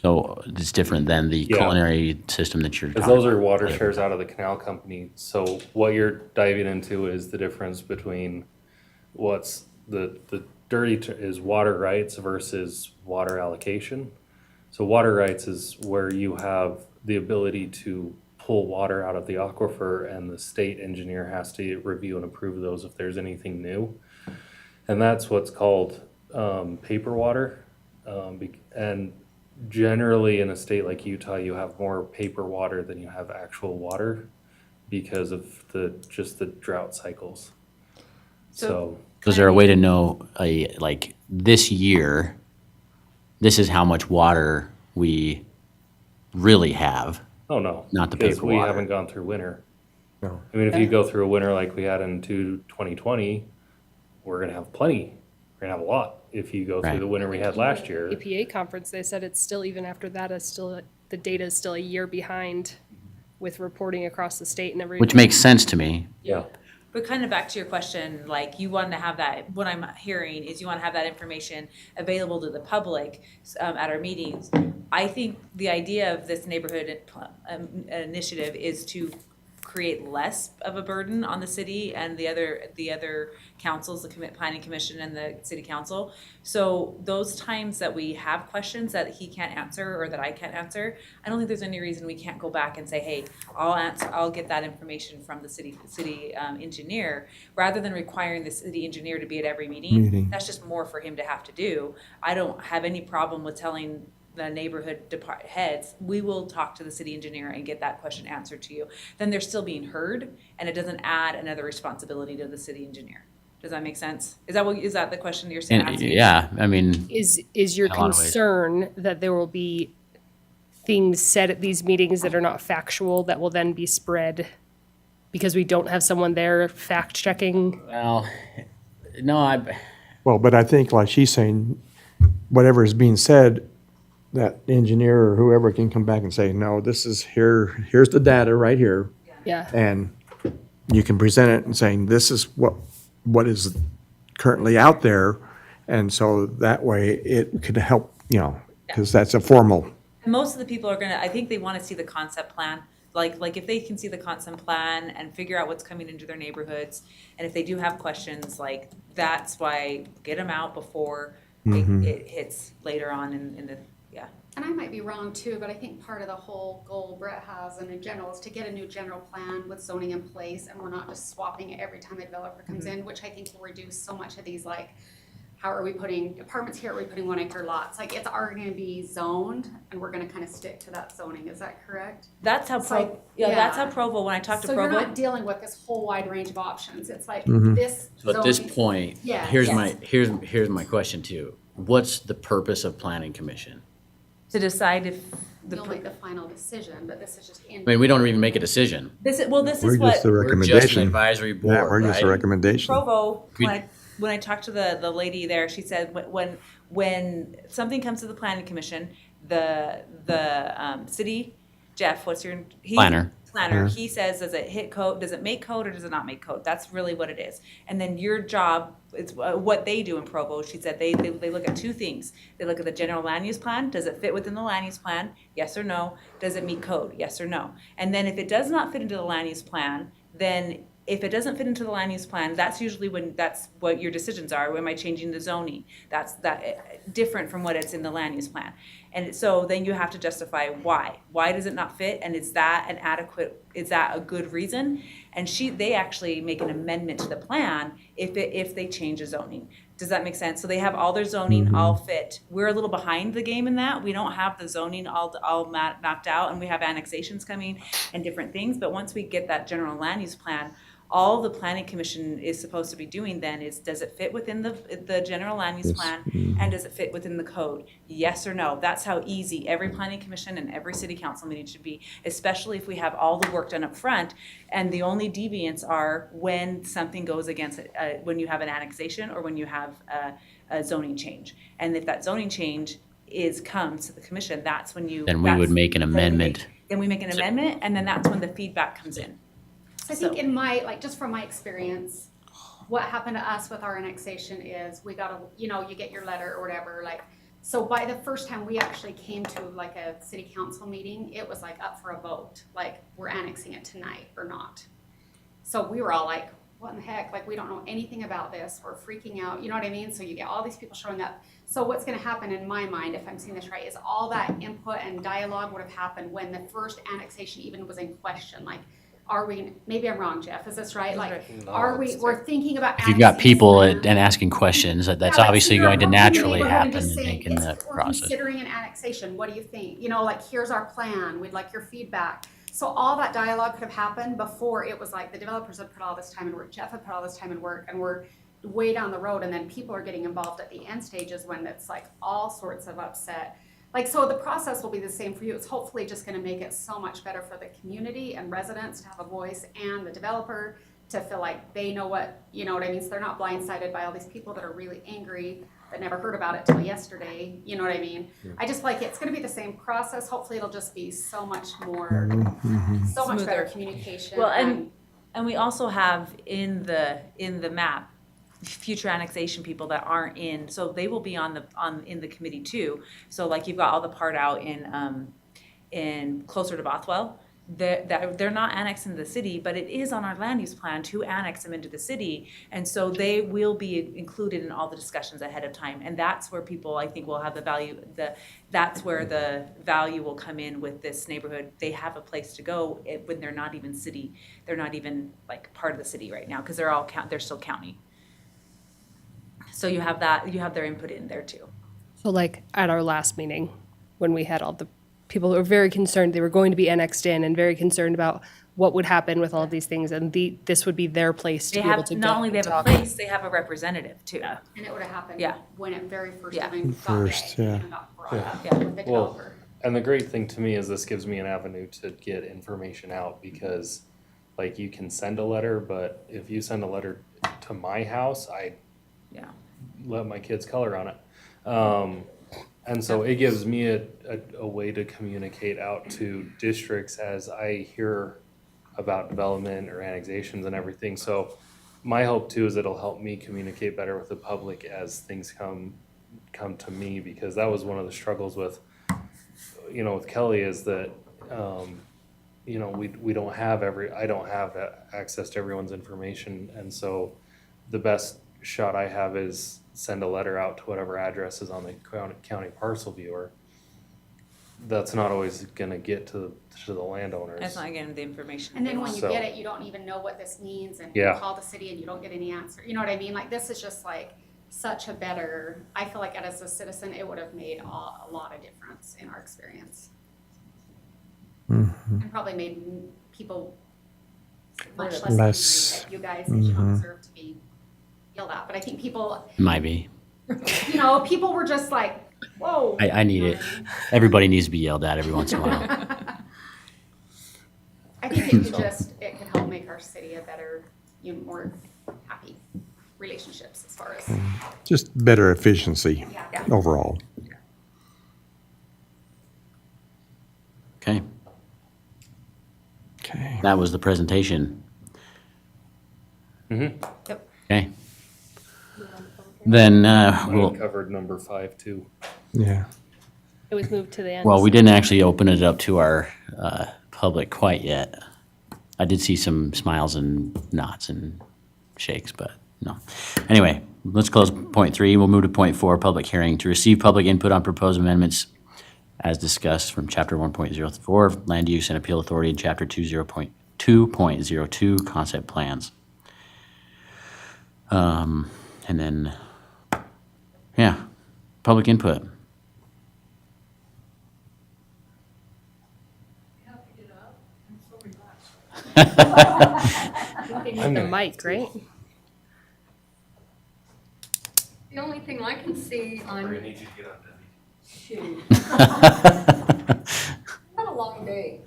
So it's different than the Yeah. culinary system that you're because talking those are about. water shares out of the canal company. So what you're diving into is the difference between what's the dirty is water rights versus water allocation. So water rights is where you have the ability to pull water out of the aquifer, and the state engineer has to review and approve those if there's anything new. And that's what's called paper water. And generally in a state like Utah, you have more paper water than you have actual water because of just the drought cycles. So So is there a way to know, like, this year, this is how much water we really have? oh no, Not the because paper we water. haven't gone through winter. No. I mean, if you go through a winter like we had in 2020, we're gonna have plenty. We're gonna have a lot. If you go through Right. the winter we had last year, EPA conference, they said it's still, even after that, it's still, the data is still a year behind with reporting across the state and everything. Which makes sense to me. yeah. But kind of back to your question, like you want to have that, what I'm hearing is you want to have that information available to the public at our meetings. I think the idea of this neighborhood initiative is to create less of a burden on the city and the other councils, the Planning Commission and the City Council. So those times that we have questions that he can't answer or that I can't answer, I don't think there's any reason we can't go back and say, hey, I'll get that information from the city engineer, rather than requiring the city engineer to be at every meeting. That's just more for him to have to do. I don't have any problem with telling the neighborhood heads, we will talk to the city engineer and get that question answered to you. Then they're still being heard, and it doesn't add another responsibility to the city engineer. Does that make sense? Is that the question you're saying? And, yeah, I mean, Is your In a lot of ways. concern that there will be things said at these meetings that are not factual that will then be spread because we don't have someone there fact checking? well, no, Well, but I think like she's saying, whatever is being said, that engineer or whoever can come back and say, no, this is here's the data right here. Yeah. And you can present it and saying, this is what is currently out there. And so that way it could help, because that's a formal. Most of the people are I think they want to see the concept plan. Like if they can see the concept plan and figure out what's coming into their neighborhoods, and if they do have questions, like that's why get them out before it hits later on in the, yeah. And I might be wrong too, but I think part of the whole goal Brett has and in general is to get a new general plan with zoning in place, and we're not just swapping it every time a developer comes in, which I think will reduce so much of these, like, how are we putting apartments here, are we putting 1 acre lots? Like, it's already gonna be zoned, and we're gonna kind of stick to that zoning, is that correct? That's how It's like- that's how yeah. Provo, when I talked to So you're Provo. not dealing with this whole wide range of options, it's like Mm-hmm. this so at this zoning- point, Yeah. here's Yes. here's my question too. What's the purpose of Planning Commission? To decide if You'll make the final decision, but this is just in. I mean, we don't even make a decision. this is We're what just the We're just an recommendation. advisory board, Yeah, we're just a right? recommendation. Provo, We- when I talked to the lady there, she said when something comes to the planning commission, the city, Jeff, what's your Planner. Planner, he says, does it hit code, does it make code, or does it not make code? That's really what it is. And then your job, it's what they do in Provo. She said they look at two things. They look at the general land use plan. Does it fit within the land use plan? Yes or no. Does it meet code? Yes or no. And then if it does not fit into the land use plan, then if it doesn't fit into the land use plan, that's usually that's what your decisions are. Am I changing the zoning? That's different from what it's in the land use plan. And so then you have to justify why. Why does it not fit? And is that a good reason? And they actually make an amendment to the plan if they change the zoning. Does that make sense? So they have all their zoning all fit. We're a little behind the game in that. We don't have the zoning all mapped out, and we have annexations coming and different things. But once we get that general land use plan, All the planning commission is supposed to be doing then is, does it fit within the general land use plan? And does it fit within the code? Yes or no? That's how easy every planning commission and every city council meeting should be, especially if we have all the work done up front. And the only deviants are when something goes against, when you have an annexation or when you have a zoning change. And if that zoning change comes to the commission, that's when you. Then we would make an amendment. Then we make an amendment, and then that's when the feedback comes in. I think in my, like, just from my experience, what happened to us with our annexation is we got you get your letter or whatever, like, so by the first time we actually came to like a city council meeting, it was like up for a vote, like, we're annexing it tonight or not. So we were all like, what in the heck, like, we don't know anything about this, we're freaking out, you know what I mean? So you get all these people showing up. So what's gonna happen in my mind, if I'm seeing this right, is all that input and dialogue would have happened when the first annexation even was in question, like, are we, maybe I'm wrong, Jeff, is this right? Like, we're thinking about. If you've got people annexing and asking questions, that's yeah, like, obviously you're going to working in the naturally neighborhood and happen just in saying, making the we're process. considering an annexation, what do you think? Like, here's our plan, we'd like your feedback. So all that dialogue could have happened before it was like the developers had put all this time and work, Jeff had put all this time and work, and we're way down the road, and then people are getting involved at the end stages when it's like all sorts of upset. Like, so the process will be the same for you. It's hopefully just gonna make it so much better for the community and residents to have a voice, and the developer to feel like they know what, you know what I mean? So they're not blindsided by all these people that are really angry that never heard about it till yesterday, you know what I mean? I just like, it's gonna be the same process. Hopefully it'll just be so much more, so much better Smoother. communication. Well, and we also have in the map, future annexation people that aren't in, so they will be in the committee too. So like, you've got all the part out in closer to Bothwell, they're not annexed into the city, but it is on our land use plan to annex them into the city. And so they will be included in all the discussions ahead of time. And that's where people, I think, will have the value, that's where the value will come in with this neighborhood. They have a place to go when they're not even city, they're not even like part of the city right now, because they're still county. So you have their input in there too. So like at our last meeting, when we had all the people who were very concerned, they were going to be annexed in and very concerned about what would happen with all of these things, and this would be their place to They be able have, to go not only they and have a talk. place, they have a representative too. Yeah. And it would have happened Yeah. when it very first Yeah. even got First, made yeah. and got brought up Yeah. with the Well, developer. and the great thing to me is this gives me an avenue to get information out, because like, you can send a letter, but if you send a letter to my house, I Yeah. let my kids color on it. And so it gives me a way to communicate out to districts as I hear about development or annexations and everything. So my hope too is it'll help me communicate better with the public as things come to me, because that was one of the struggles with Kelly, is that we don't have I don't have access to everyone's information, and so the best shot I have is send a letter out to whatever address is on the county parcel viewer. That's not always gonna get to the landowners. That's not getting the information. And then they when want. you get it, you don't even know what this means, and you Yeah. call the city and you don't get any answer. You know what I mean? Like, this is just like such a better, I feel like as a citizen, it would have made a lot of difference in our experience. And probably made people much less Less, angry that you guys, they don't deserve to be yelled at. But I think people, Might be. people were just like, whoa. I need it. Everybody needs to be yelled at every once in a while. I think it could help make our city a better, more happy relationships as far as. just better efficiency Yeah. overall. Okay, Okay. that was the presentation. Yep. Okay. Then I we'll. covered number 5 too. Yeah. It was moved to the end. Well, we didn't actually open it up to our public quite yet. I did see some smiles and nods and shakes, but no. Anyway, let's close point 3. We'll move to point 4, public hearing. To receive public input on proposed amendments as discussed from Chapter 1.04, Land Use and Appeal Authority, and Chapter 2.02, Concept Plans. And then, yeah, public input. They need the mic, right? The only thing I can see on, need you to get on, Debbie. shoot, had a long day.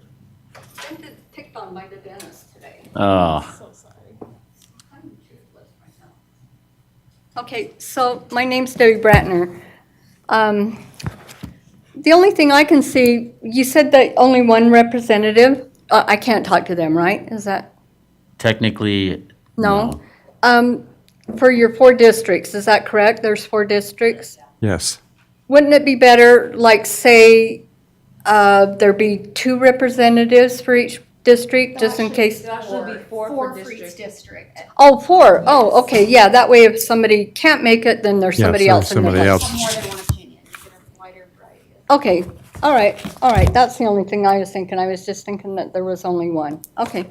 Been picked on by the dentist today. Oh, I'm toothless myself. Okay, so my name's Debbie Bratner. The only thing I can see, you said that only one representative, I can't talk to them, right? Is that, technically, no? For your 4 districts, is that correct? There's 4 districts? Yes. Wouldn't it be better, like, say, there be 2 representatives for each district, just in case? Actually be 4 for for each district. district. Oh, 4. Oh, okay, yeah, that way if somebody can't make it, then there's Yeah, somebody so else in the somebody list. else. More than one opinion, you get a wider variety of. Okay, all right, that's the only thing I was thinking. I was just thinking that there was only one. Okay.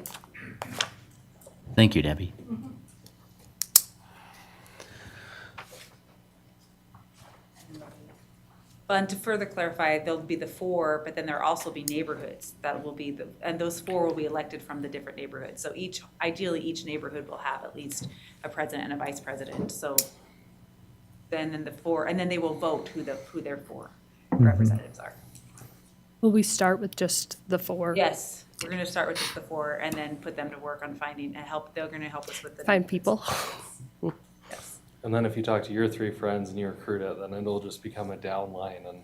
thank you, Debbie. But and to further clarify, there'll be the 4, but then there'll also be neighborhoods that will be and those 4 will be elected from the different neighborhoods. So ideally, each neighborhood will have at least a president and a vice president. So then the 4, and then they will vote who their 4 representatives are. Will we start with just the 4? Yes, we're gonna start with just the 4 and then put them to work on finding and they're gonna help us with the. Find people. Yes. And then if you talk to your 3 friends and you recruit it, then it'll just become a down line and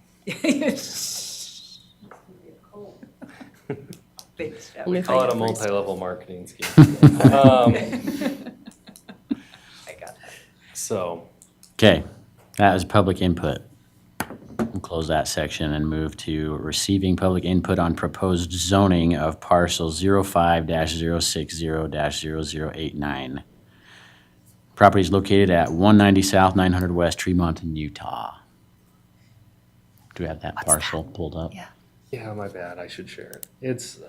Thanks, Jeff. Only call it a find first. multi-level marketing scheme. I got that. So, Okay, that was public input. We'll close that section and move to receiving public input on proposed zoning of parcel 05-060-0089. Property is located at 190 South, 900 West, Tremont, in Utah. Do we have that parcel pulled up? Yeah. yeah, my bad, I should share it. It's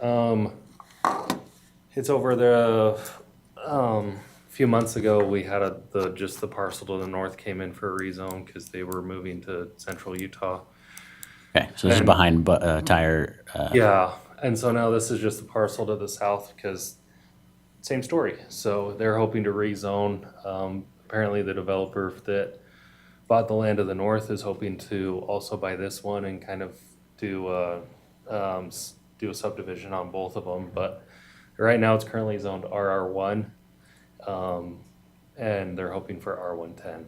over the, few months ago, we had just the parcel to the north came in for a rezone because they were moving to central Utah. Okay, so this is And- behind Tire. Yeah, and so now this is just the parcel to the south because same story. So they're hoping to rezone. Apparently the developer that bought the land to the north is hoping to also buy this one and kind of do a subdivision on both of them. But right now it's currently zoned RR1, and they're hoping for R110.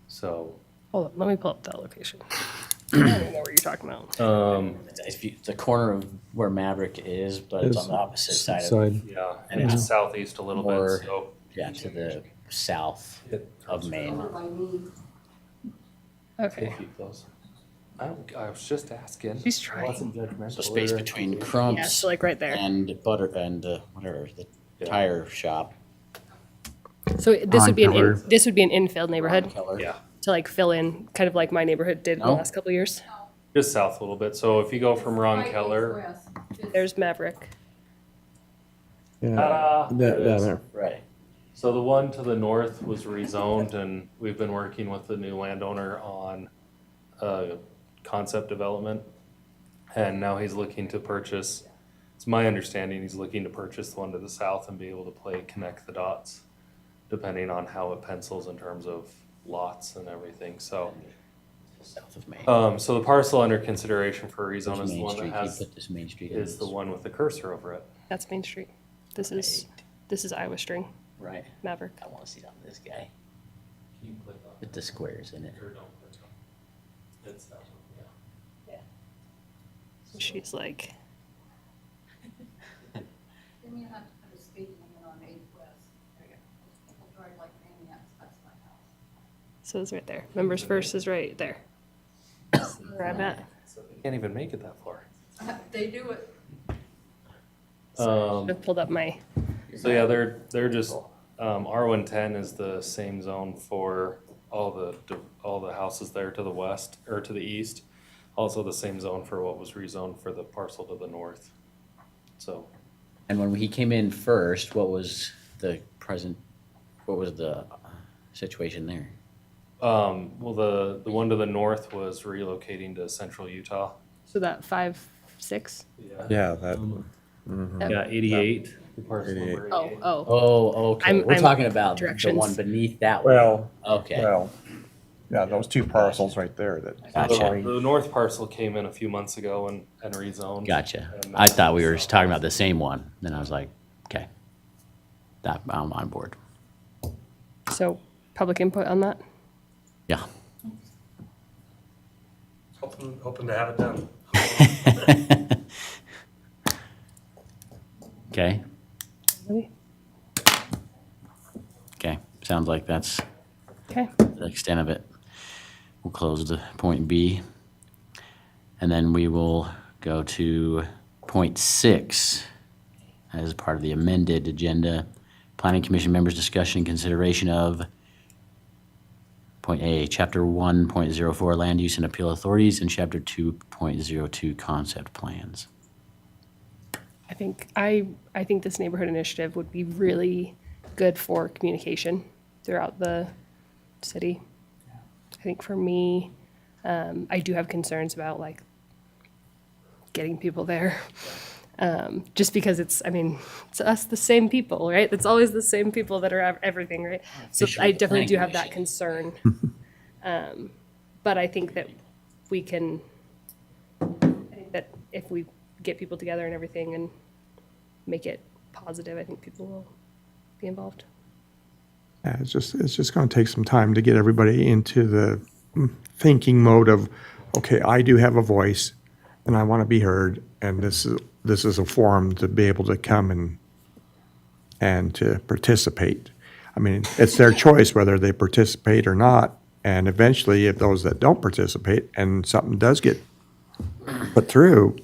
So, Hold on, let me pull up that location. I don't even know what you're talking about. It's the corner of where Maverick is, but it's on the opposite side of, yeah, and it's southeast a little More- bit, so. yeah, to the south of Maine. Okay. Keep those. I was just asking. She's trying. Wasn't judgmental So space or- between Yeah, Crumps so like right there. and Butter and whatever, the tire shop. So this would be Keller. this would be an infill neighborhood Keller. Yeah, to like fill in, kind of like my neighborhood did in the No. last couple of years. just south a little bit. So if you go from Ron Right Keller. west. There's Maverick. Ta-da, there it is. Right. So the one to the north was rezoned and we've been working with the new landowner on concept development. And now he's looking to purchase, it's my understanding, he's looking to purchase the one to the south and be able to connect the dots, depending on how it pencils in terms of lots and everything. So, South of Maine. so the parcel under consideration for rezone Where's is the Main one Street? that He has, put this Main Street in is the this. one with the cursor over it. That's Main Street. This is Iowa String, Right. Maverick. I want to see it on this guy. With the squares in it. She's like, Then you have to put a speed limit on 8 west. People drive like maniacs, that's my house. so it's right there. Members First is right there. Where I'm at. Can't even make it that far. They do it. I've pulled up my, So yeah, they're just, R110 is the same zone for all the houses there to the west, or to the east. Also the same zone for what was rezoned for the parcel to the north. So, And when he came in first, what was the situation there? well, the one to the north was relocating to central Utah. so that 5, 6. Yeah, that, Yeah, 88, the parcel number 88. Oh, Oh, okay. I'm- We're I'm talking about the directions. one beneath that one. Well, Okay. well, yeah, those two parcels right there that. Gotcha. The north parcel came in a few months ago and rezoned. Gotcha. And I thought we were that's- just talking about the same one. Then I was like, okay, that, I'm on board. so public input on that? Yeah. Hoping to have it done. Okay, Ready? okay. Sounds like that's Okay. the extent of it. We'll close the point B. And then we will go to point 6 as part of the amended agenda. Planning Commission members' discussion and consideration of point A, Chapter 1.04 Land Use and Appeal Authorities, and Chapter 2.02 Concept Plans. I think this neighborhood initiative would be really good for communication throughout the city. I think for me, I do have concerns about like getting people there. Just because it's us, the same people, right? It's always the same people that are everything, right? So Official I definitely do Planning have that concern. But I think that we can, I think that if we get people together and everything and make it positive, I think people will be involved. Yeah, it's just going to take some time to get everybody into the thinking mode of, okay, I do have a voice and I want to be heard, and this is a forum to be able to come and to participate. I mean, it's their choice whether they participate or not, and eventually if those that don't participate and something does get put through,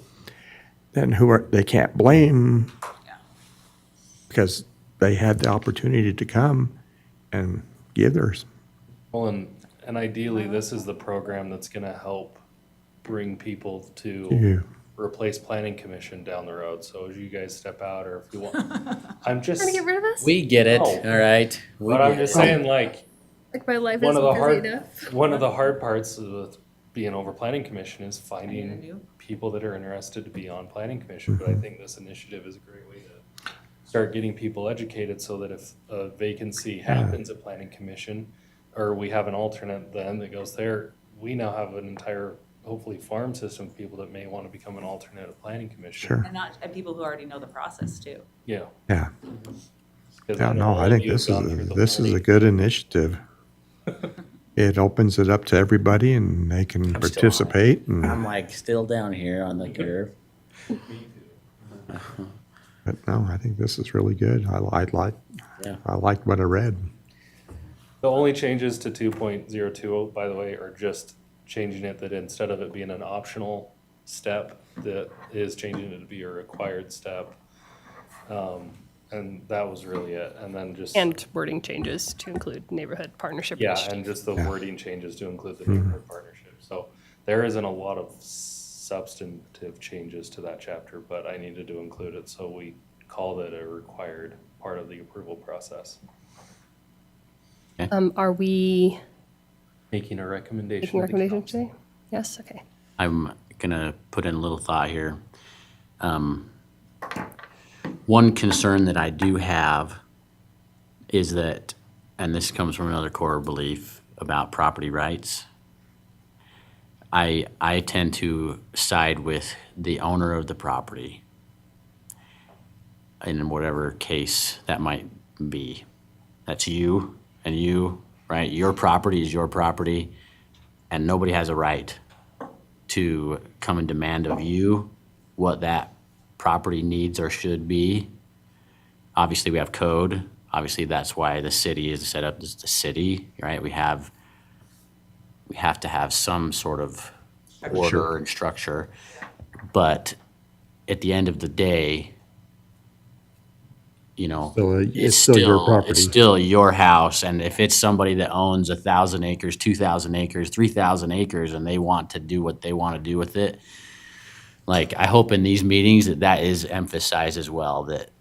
then they can't blame because they had the opportunity to come and give theirs. Well, and ideally, this is the program that's gonna help bring people to You- replace Planning Commission down the road. So as you guys step out, or if you want, I'm just, Trying to get rid of us? We get it, Oh. all right? We but I'm get just it. saying, like, Like my life one of isn't the busy hard, enough. one of the hard parts with being over Planning Commission is Finding a finding new- people that are interested to be on Planning Commission. But I think this initiative is a great way to start getting people educated so that if a vacancy happens at Planning Commission, or we have an alternate then that goes there, we now have an entire, hopefully, farm system of people that may want to become an alternate at Planning Commission. Sure. And people who already know the process too. Yeah. Yeah. 'Cause Yeah, know no, all I of think you have this gone through is the this is a learning. good initiative. It opens it up to everybody and they can still on it. participate I'm and, like still down here on the curve. but no, I think this is really good. Yeah. I liked what I read. The only changes to 2.02, by the way, are just changing it that instead of it being an optional step, that is changing it to be a required step. And that was really it. And then just. And wording changes to include neighborhood partnership Yeah, initiative. and just the Yeah. wording changes to include the neighborhood partnership. So there isn't a lot of substantive changes to that chapter, but I needed to include it, so we called it a required part of the approval process. Are we Making a recommendation. making a to the recommendation council. today? Yes, okay. I'm gonna put in a little thought here. One concern that I do have is that, and this comes from another core belief about property rights. I tend to side with the owner of the property in whatever case that might be. That's you and you, right? Your property is your property, and nobody has a right to come and demand of you what that property needs or should be. Obviously, we have code. Obviously, that's why the city is set up as the city, right? We have to have some sort of order and structure. But at the end of the day, you know, It's still your property. It's still your house, and if it's somebody that owns 1,000 acres, 2,000 acres, 3,000 acres, and they want to do what they want to do with it, like, I hope in these meetings that is emphasized as well, that,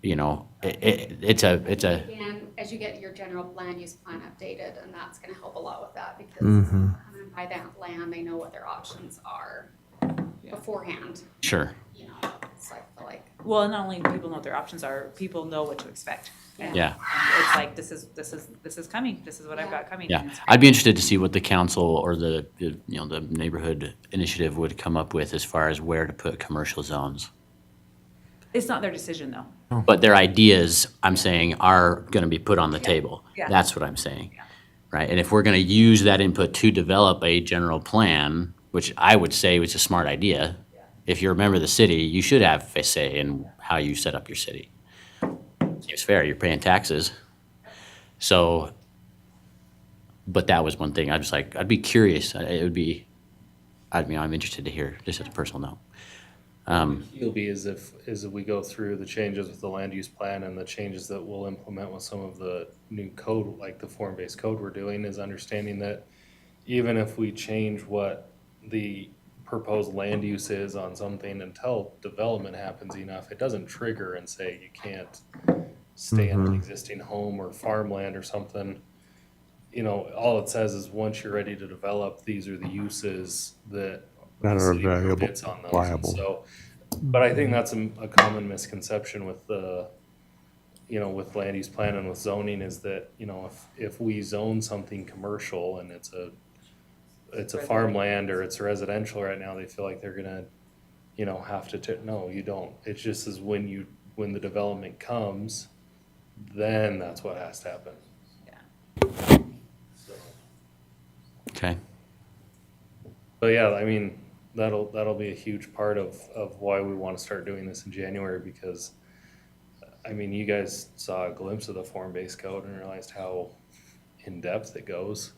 you know, it's a, And as you get your general land use plan updated, and that's gonna help a lot with that, because Mm-hmm. coming and buy that land, they know what their options are beforehand, sure. you know. options, I feel like. Well, not only do people know what their options are, people know what to expect. And Yeah. it's like, this is coming, this is what I've got coming. Yeah, and it's I'd be interested to see what the council or the neighborhood initiative would come up with as far as where to put commercial zones. It's not their decision, though. But their ideas, I'm saying, are gonna be put on the table. Yeah. That's what I'm saying. Right, and if we're gonna use that input to develop a general plan, which I would say was a smart idea, if you're a member of the city, you should have a say in how you set up your city. Seems fair, you're paying taxes. So, but that was one thing, I was like, I'd be curious, I'm interested to hear, just as a personal note. It'll be as if we go through the changes with the land use plan and the changes that we'll implement with some of the new code, like the form-based code we're doing, is understanding that even if we change what the proposed land use is on something until development happens enough, it doesn't trigger and say you can't stay in an existing home or farmland or something. You know, all it says is once you're ready to develop, these are the uses that That the are city valuable, permits on those. viable. So, but I think that's a common misconception with the, with land use plan and with zoning is that, if we zone something commercial and it's a farmland or it's residential right now, they feel like they're gonna, have to, no, you don't. It's just as when the development comes, then that's what has to happen. Yeah. Okay, But yeah, I mean, that'll be a huge part of why we want to start doing this in January, because I mean, you guys saw a glimpse of the form-based code and realized how in-depth it goes,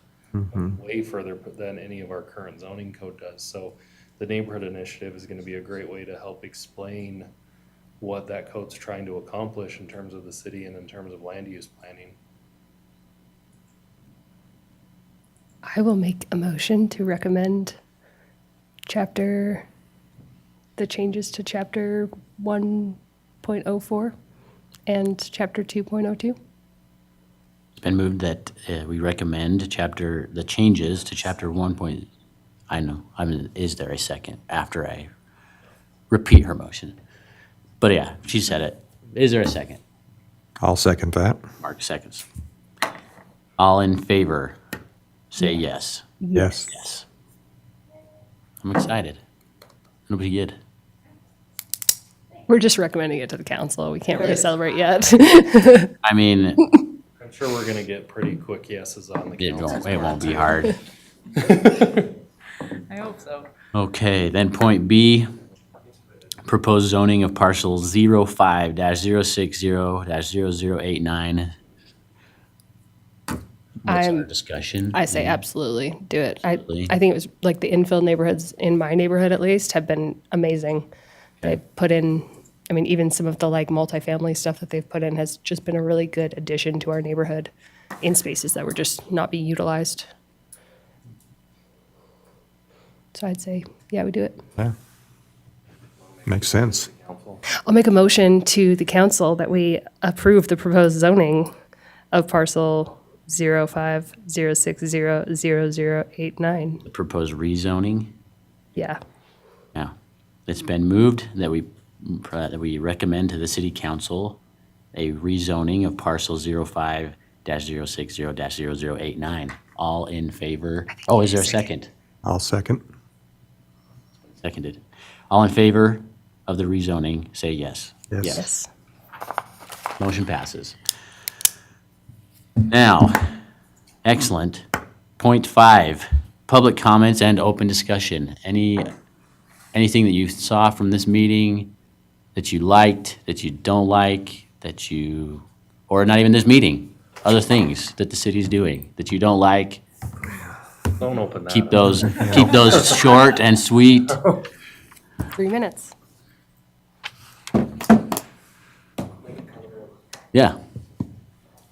way further than any of our current zoning code does. So the neighborhood initiative is going to be a great way to help explain what that code's trying to accomplish in terms of the city and in terms of land use planning. I will make a motion to recommend the changes to chapter 1.04 and chapter 2.02. it's been moved that we recommend the changes to chapter 1. Is there a second after I repeat her motion? But yeah, she said it. Is there a second? I'll second that. Mark seconds. All in favor, say yes. Yes. Yes. I'm excited. It'll be good. We're just recommending it to the council. We can't really celebrate yet. I mean, I'm sure we're going to get pretty quick yeses on the it council. won't be hard. I hope so. Okay, then point B, proposed zoning of parcel 05-060-0089. What's our discussion? I say absolutely, do it. Absolutely. I think it was like the infill neighborhoods, in my neighborhood at least, have been amazing. They put in, I mean, even some of the like multifamily stuff that they've put in has just been a really good addition to our neighborhood in spaces that were just not being utilized. So I'd say, yeah, we do it. Yeah. Makes sense. I'll make a motion to the council that we approve the proposed zoning of parcel 05-060-0089. The proposed rezoning. Yeah. Yeah. It's been moved that we recommend to the city council a rezoning of parcel 05-060-0089. All in favor? Oh, is there a second? I'll second. Seconded. All in favor of the rezoning, say yes. Yes. Yes. Motion passes. Now, excellent. Point 5, public comments and open discussion. Anything that you saw from this meeting that you liked, that you don't like, or not even this meeting, other things that the city's doing that you don't like, Don't open that. keep up. those short and sweet. 3 minutes. Yeah.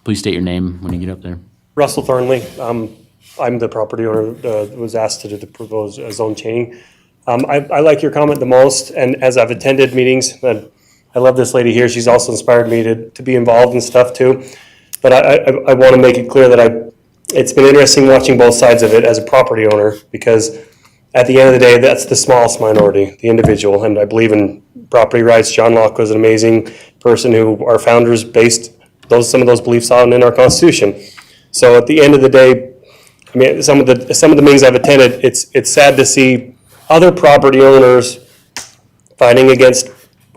Please state your name when you get up there. Russell Thornley. I'm the property owner that was asked to propose a zone changing. I like your comment the most, and as I've attended meetings, and I love this lady here. She's also inspired me to be involved in stuff too. But I want to make it clear that it's been interesting watching both sides of it as a property owner, because at the end of the day, that's the smallest minority, the individual, and I believe in property rights. John Locke was an amazing person who our founders based some of those beliefs on in our Constitution. So at the end of the day, I mean, some of the meetings I've attended, it's sad to see other property owners fighting against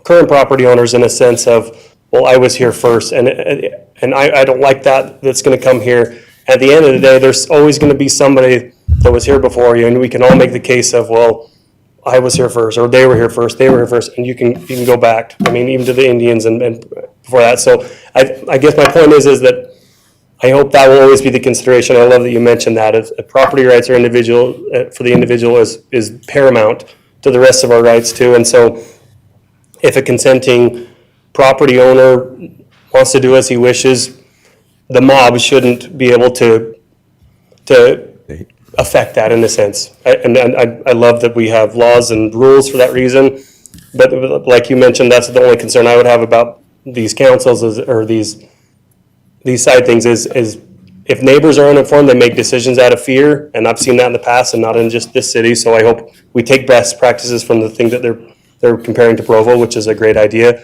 current property owners in a sense of, well, I was here first, and I don't like that, that's gonna come here. At the end of the day, there's always gonna be somebody that was here before you, and we can all make the case of, well, I was here first, or they were here first, and you can go back, I mean, even to the Indians and before that. So I guess my point is that I hope that will always be the consideration. I love that you mentioned that. Property rights are individual, for the individual is paramount to the rest of our rights too. And so if a consenting property owner wants to do as he wishes, the mob shouldn't be able to affect that in a sense. I love that we have laws and rules for that reason. But like you mentioned, that's the only concern I would have about these councils or these side things is if neighbors are uninformed, they make decisions out of fear. And I've seen that in the past and not in just this city. So I hope we take best practices from the thing that they're comparing to Provo, which is a great idea,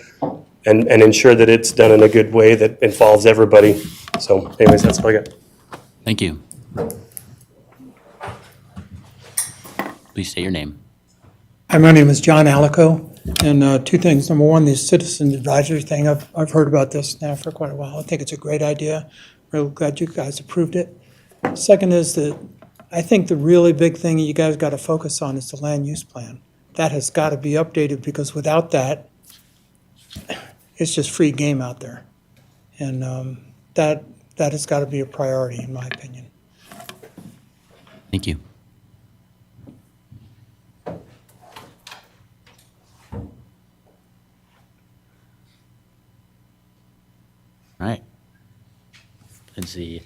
and ensure that it's done in a good way that involves everybody. So anyways, that's all I got. Thank you. Please say your name. Hi, my name is John Alico, and two things. Number one, the citizen advisory thing, I've heard about this now for quite a while. I think it's a great idea. Real glad you guys approved it. Second is that I think the really big thing you guys got to focus on is the land use plan. That has got to be updated, because without that, it's just free game out there. And that has got to be a priority, in my opinion. Thank you. All right. Let's see.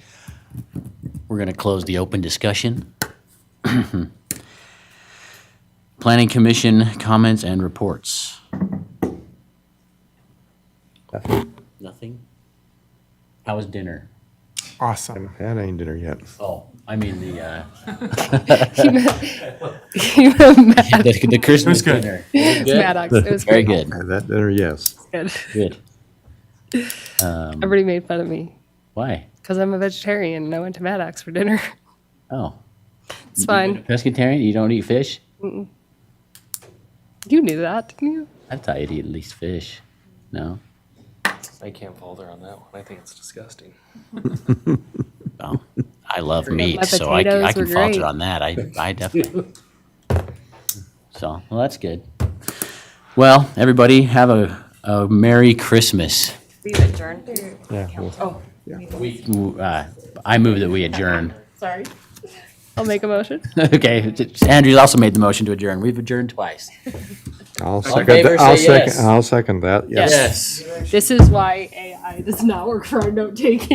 We're going to close the open discussion. Planning Commission comments and reports. Nothing? How was dinner? Awesome. I ain't dinner yet. Oh, I mean the Maddox. the Christmas dinner. It was good? Maddox. It was Very good. good. That dinner, yes. Good. Good. Everybody made fun of me Why? because I'm a vegetarian and I went to Maddox for dinner. Oh. It's fine. Pescatarian? You don't eat fish? You knew that, didn't you? I thought you'd eat at least fish. No? I can't falter on that one. I think it's disgusting. Oh, I love My meat, so I potatoes can were falter great. on that. I definitely. So, well, that's good. Well, everybody, have a Merry Christmas. We adjourned. Yeah. well, I move that we adjourn. Sorry. I'll make a motion. Okay, Andrew's also made the motion to adjourn. We've adjourned twice. I'll in second favor, that. say yes. I'll second that, yes. This is why AI does not work for our note taking.